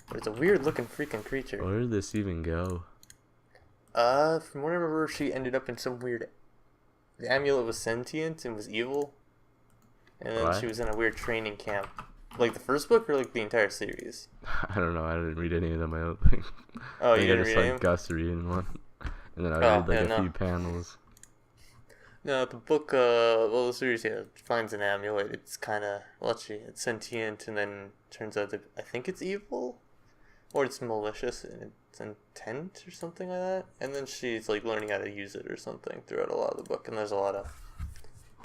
But it's a weird looking freaking creature. Where did this even go? From what I remember, she ended up in some weird... The amulet was sentient and was evil. And then What? she was in a weird training camp. Like the first book or like the entire series? I don't know. I didn't read any of them. I don't think. Oh, I you think I didn't just read like any? Gus reading one, and then I Oh, read like yeah, a no. few panels. No, the book, well, the series, yeah, finds an amulet. It's kind of, well, actually, it's sentient, and then turns out that I think it's evil, or it's malicious in its intent, or something like that. And then she's like learning how to use it or something throughout a lot of the book. And there's a lot of,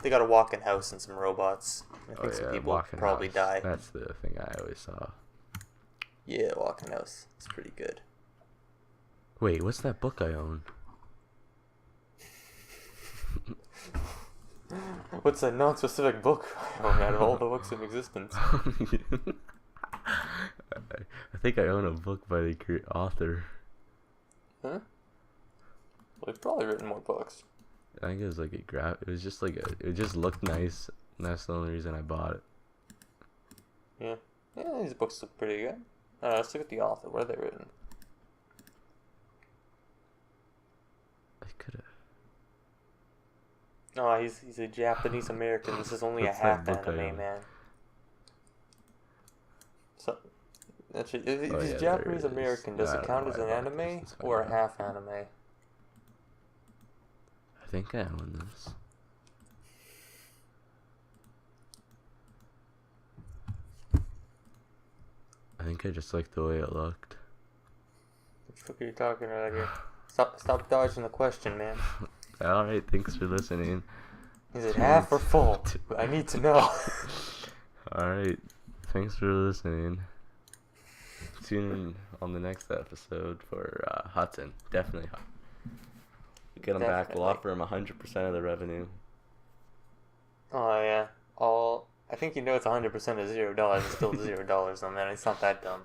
they got a walking house and some robots. I think some people Walking probably House. die. That's the thing I always saw. Yeah, walking house. It's pretty good. Wait, what's that book I own? What's that non-specific book? Oh, out of all the books in existence. I think I own a book by the author. Huh? Well, they've probably written more books. I think it was like it was just like it just looked nice, and that's the only reason I bought it. Yeah. Yeah, these books look pretty good. Let's look at the author. What are they written? I could have. Oh, he's a Japanese American. This is only a What's half that book I anime, own? man. So, actually, if Oh, he's yeah, there it Japanese is. American, does I it don't count know as why an I bought this. anime Let's find or a out. half anime? I think I own this. I think I just liked the way it looked. What the fuck are you talking about here? Stop dodging the question, man. Alright, thanks for listening. Is it half or full? I need to know. Alright, thanks for listening. Tune in on the next episode for Hudson. Definitely Hudson. Get him back. We'll offer him 100% of the revenue. Oh, yeah. I think you know it's 100% of $0. It's still $0 though, man. It's not that dumb.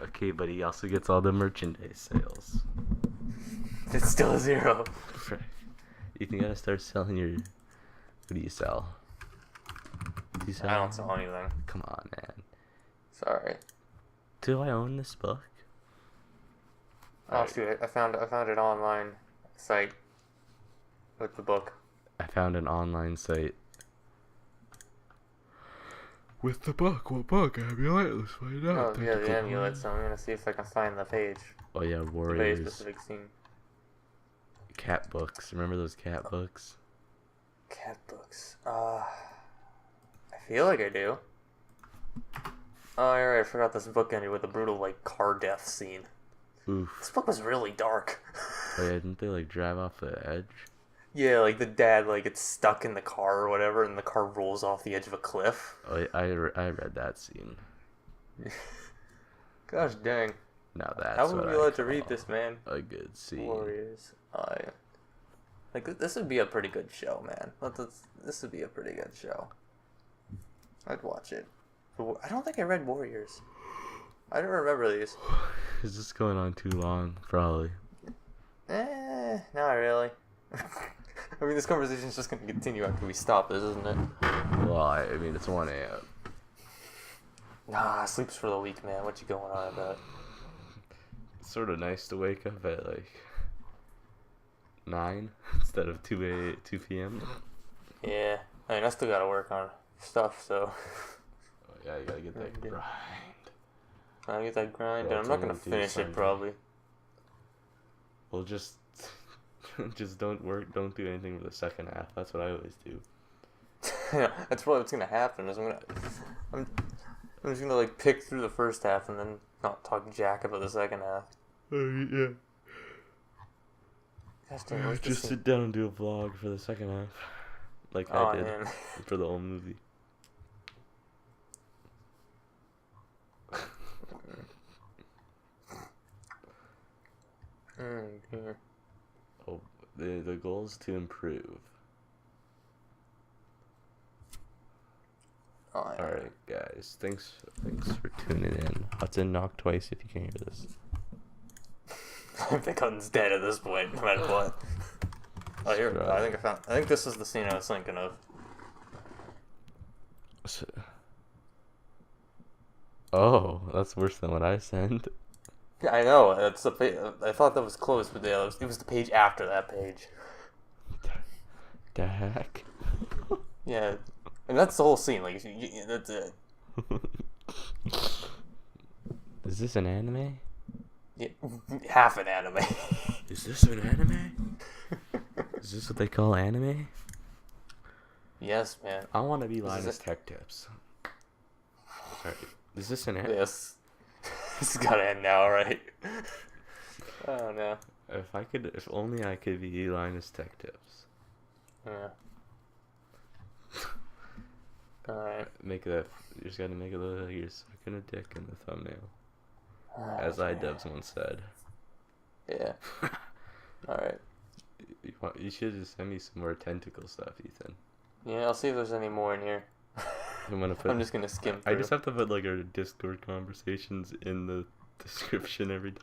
Okay, but he also gets all the merchandise sales. It's still a zero. You think I gotta start selling your... What do you sell? Do you sell? I don't sell anything. Come on, man. Sorry. Do I own this book? Oh shoot! I found it online site with the book. I found an online site. With the book? What book? Amulet? Let's find out. Oh yeah, the amulet. So I'm gonna see if I can find the page. Oh yeah, The very Warriors. specific scene. Cat books. Remember those cat books? Cat books. I feel like I do. Oh, you're right. I forgot this book ended with a brutal like car death scene. Oof. This book was really dark. Oh yeah, didn't they like drive off the edge? Yeah, like the dad like gets stuck in the car or whatever, and the car rolls off the edge of a cliff. Oh yeah, I read that scene. Gosh dang! Now that's How what were we I allowed to read call this, man? a good scene. Warriors. Like this would be a pretty good show, man. This would be a pretty good show. I'd watch it. But I don't think I read Warriors. I don't remember these. Is this going on too long? Probably. Not really. I mean, this conversation is just going to continue after we stop this, isn't it? Well, I mean, it's 1 a.m. Nah, sleep's for the weak, man. What you going on about? It's sort of nice to wake up at like 9 instead of 2 p.m. Yeah. I mean, I still gotta work on stuff, so. Oh, yeah, you gotta get that grind. I get that grind, Bro, and I'm not gonna finish it probably. Well, just don't work. Don't do anything for the second half. That's what I always do. Yeah, that's probably what's gonna happen. I'm just gonna like pick through the first half and then not talk jack about the second half. Yeah. Gosh dang, where's Just the sit down and do a vlog for the second half, like I did man. for the whole movie. Yeah. Oh, the goal is to improve. Oh, yeah. All right, guys. Thanks for tuning in. Hudson, knock twice if you can hear this. I think Hutton's dead at this point, no matter what. Oh, here. I think this is the scene I was thinking of. Oh, that's worse than what I sent. Yeah, I know. That's the page. I thought that was close, but yeah, it was the page after that page. The heck? Yeah, and that's the whole scene. Like, that's it. Is this an anime? Yeah, half an anime. Is this an anime? Is this what they call anime? Yes, man. I want to be Linus Tech Tips. Alright. Is this an anime? Yes. This has gotta end now, right? Oh no. If only I could be Linus Tech Tips. Yeah. Alright. You just gotta make it look like you're sucking a dick in the thumbnail. As Okay. iDubbbz once said. Yeah. Alright. You should just send me some more tentacle stuff, Ethan. Yeah, I'll see if there's any more in here. I'm just gonna skim through. I just have to put like our Discord conversations in the description every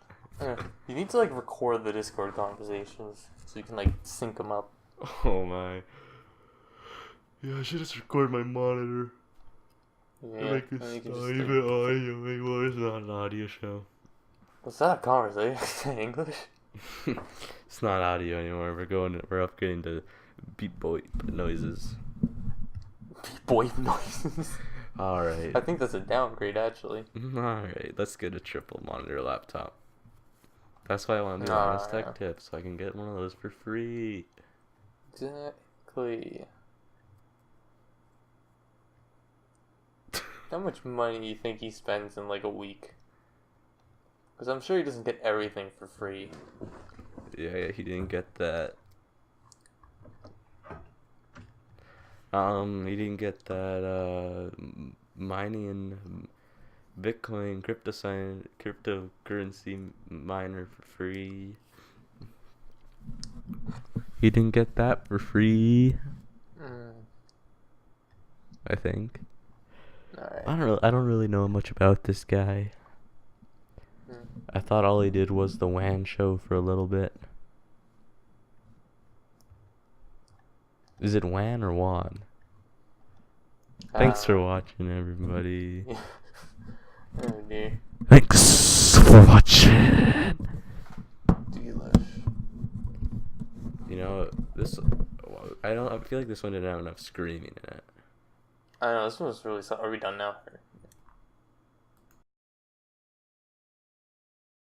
time. You need to like record the Discord conversations so you can like sync them up. Oh my. Yeah, I should just record my monitor. Yeah. And I could then you can save just, it audio. Well, it's not an audio show. Was that a conversation? English? It's not audio anymore. We're upgrading to beep boy noises. Boy noises. Alright. I think that's a downgrade, actually. Alright, let's get a triple monitor laptop. That's why I want to do Ah, Honest Tech yeah. Tips, so I can get one of those for free. Exactly. How much money do you think he spends in like a week? Because I'm sure he doesn't get everything for free. Yeah, he didn't get that. He didn't get that, mining and Bitcoin cryptocurrency miner for free. He didn't get that for free. I think. Alright. I don't really know much about this guy. I thought all he did was the WAN show for a little bit. Is it WAN or WAN? Thanks for watching, everybody. Oh dear. Thanks for watching. Delish. You know, I feel like this one didn't have enough screaming in it. I know, this one was really... Are we done now?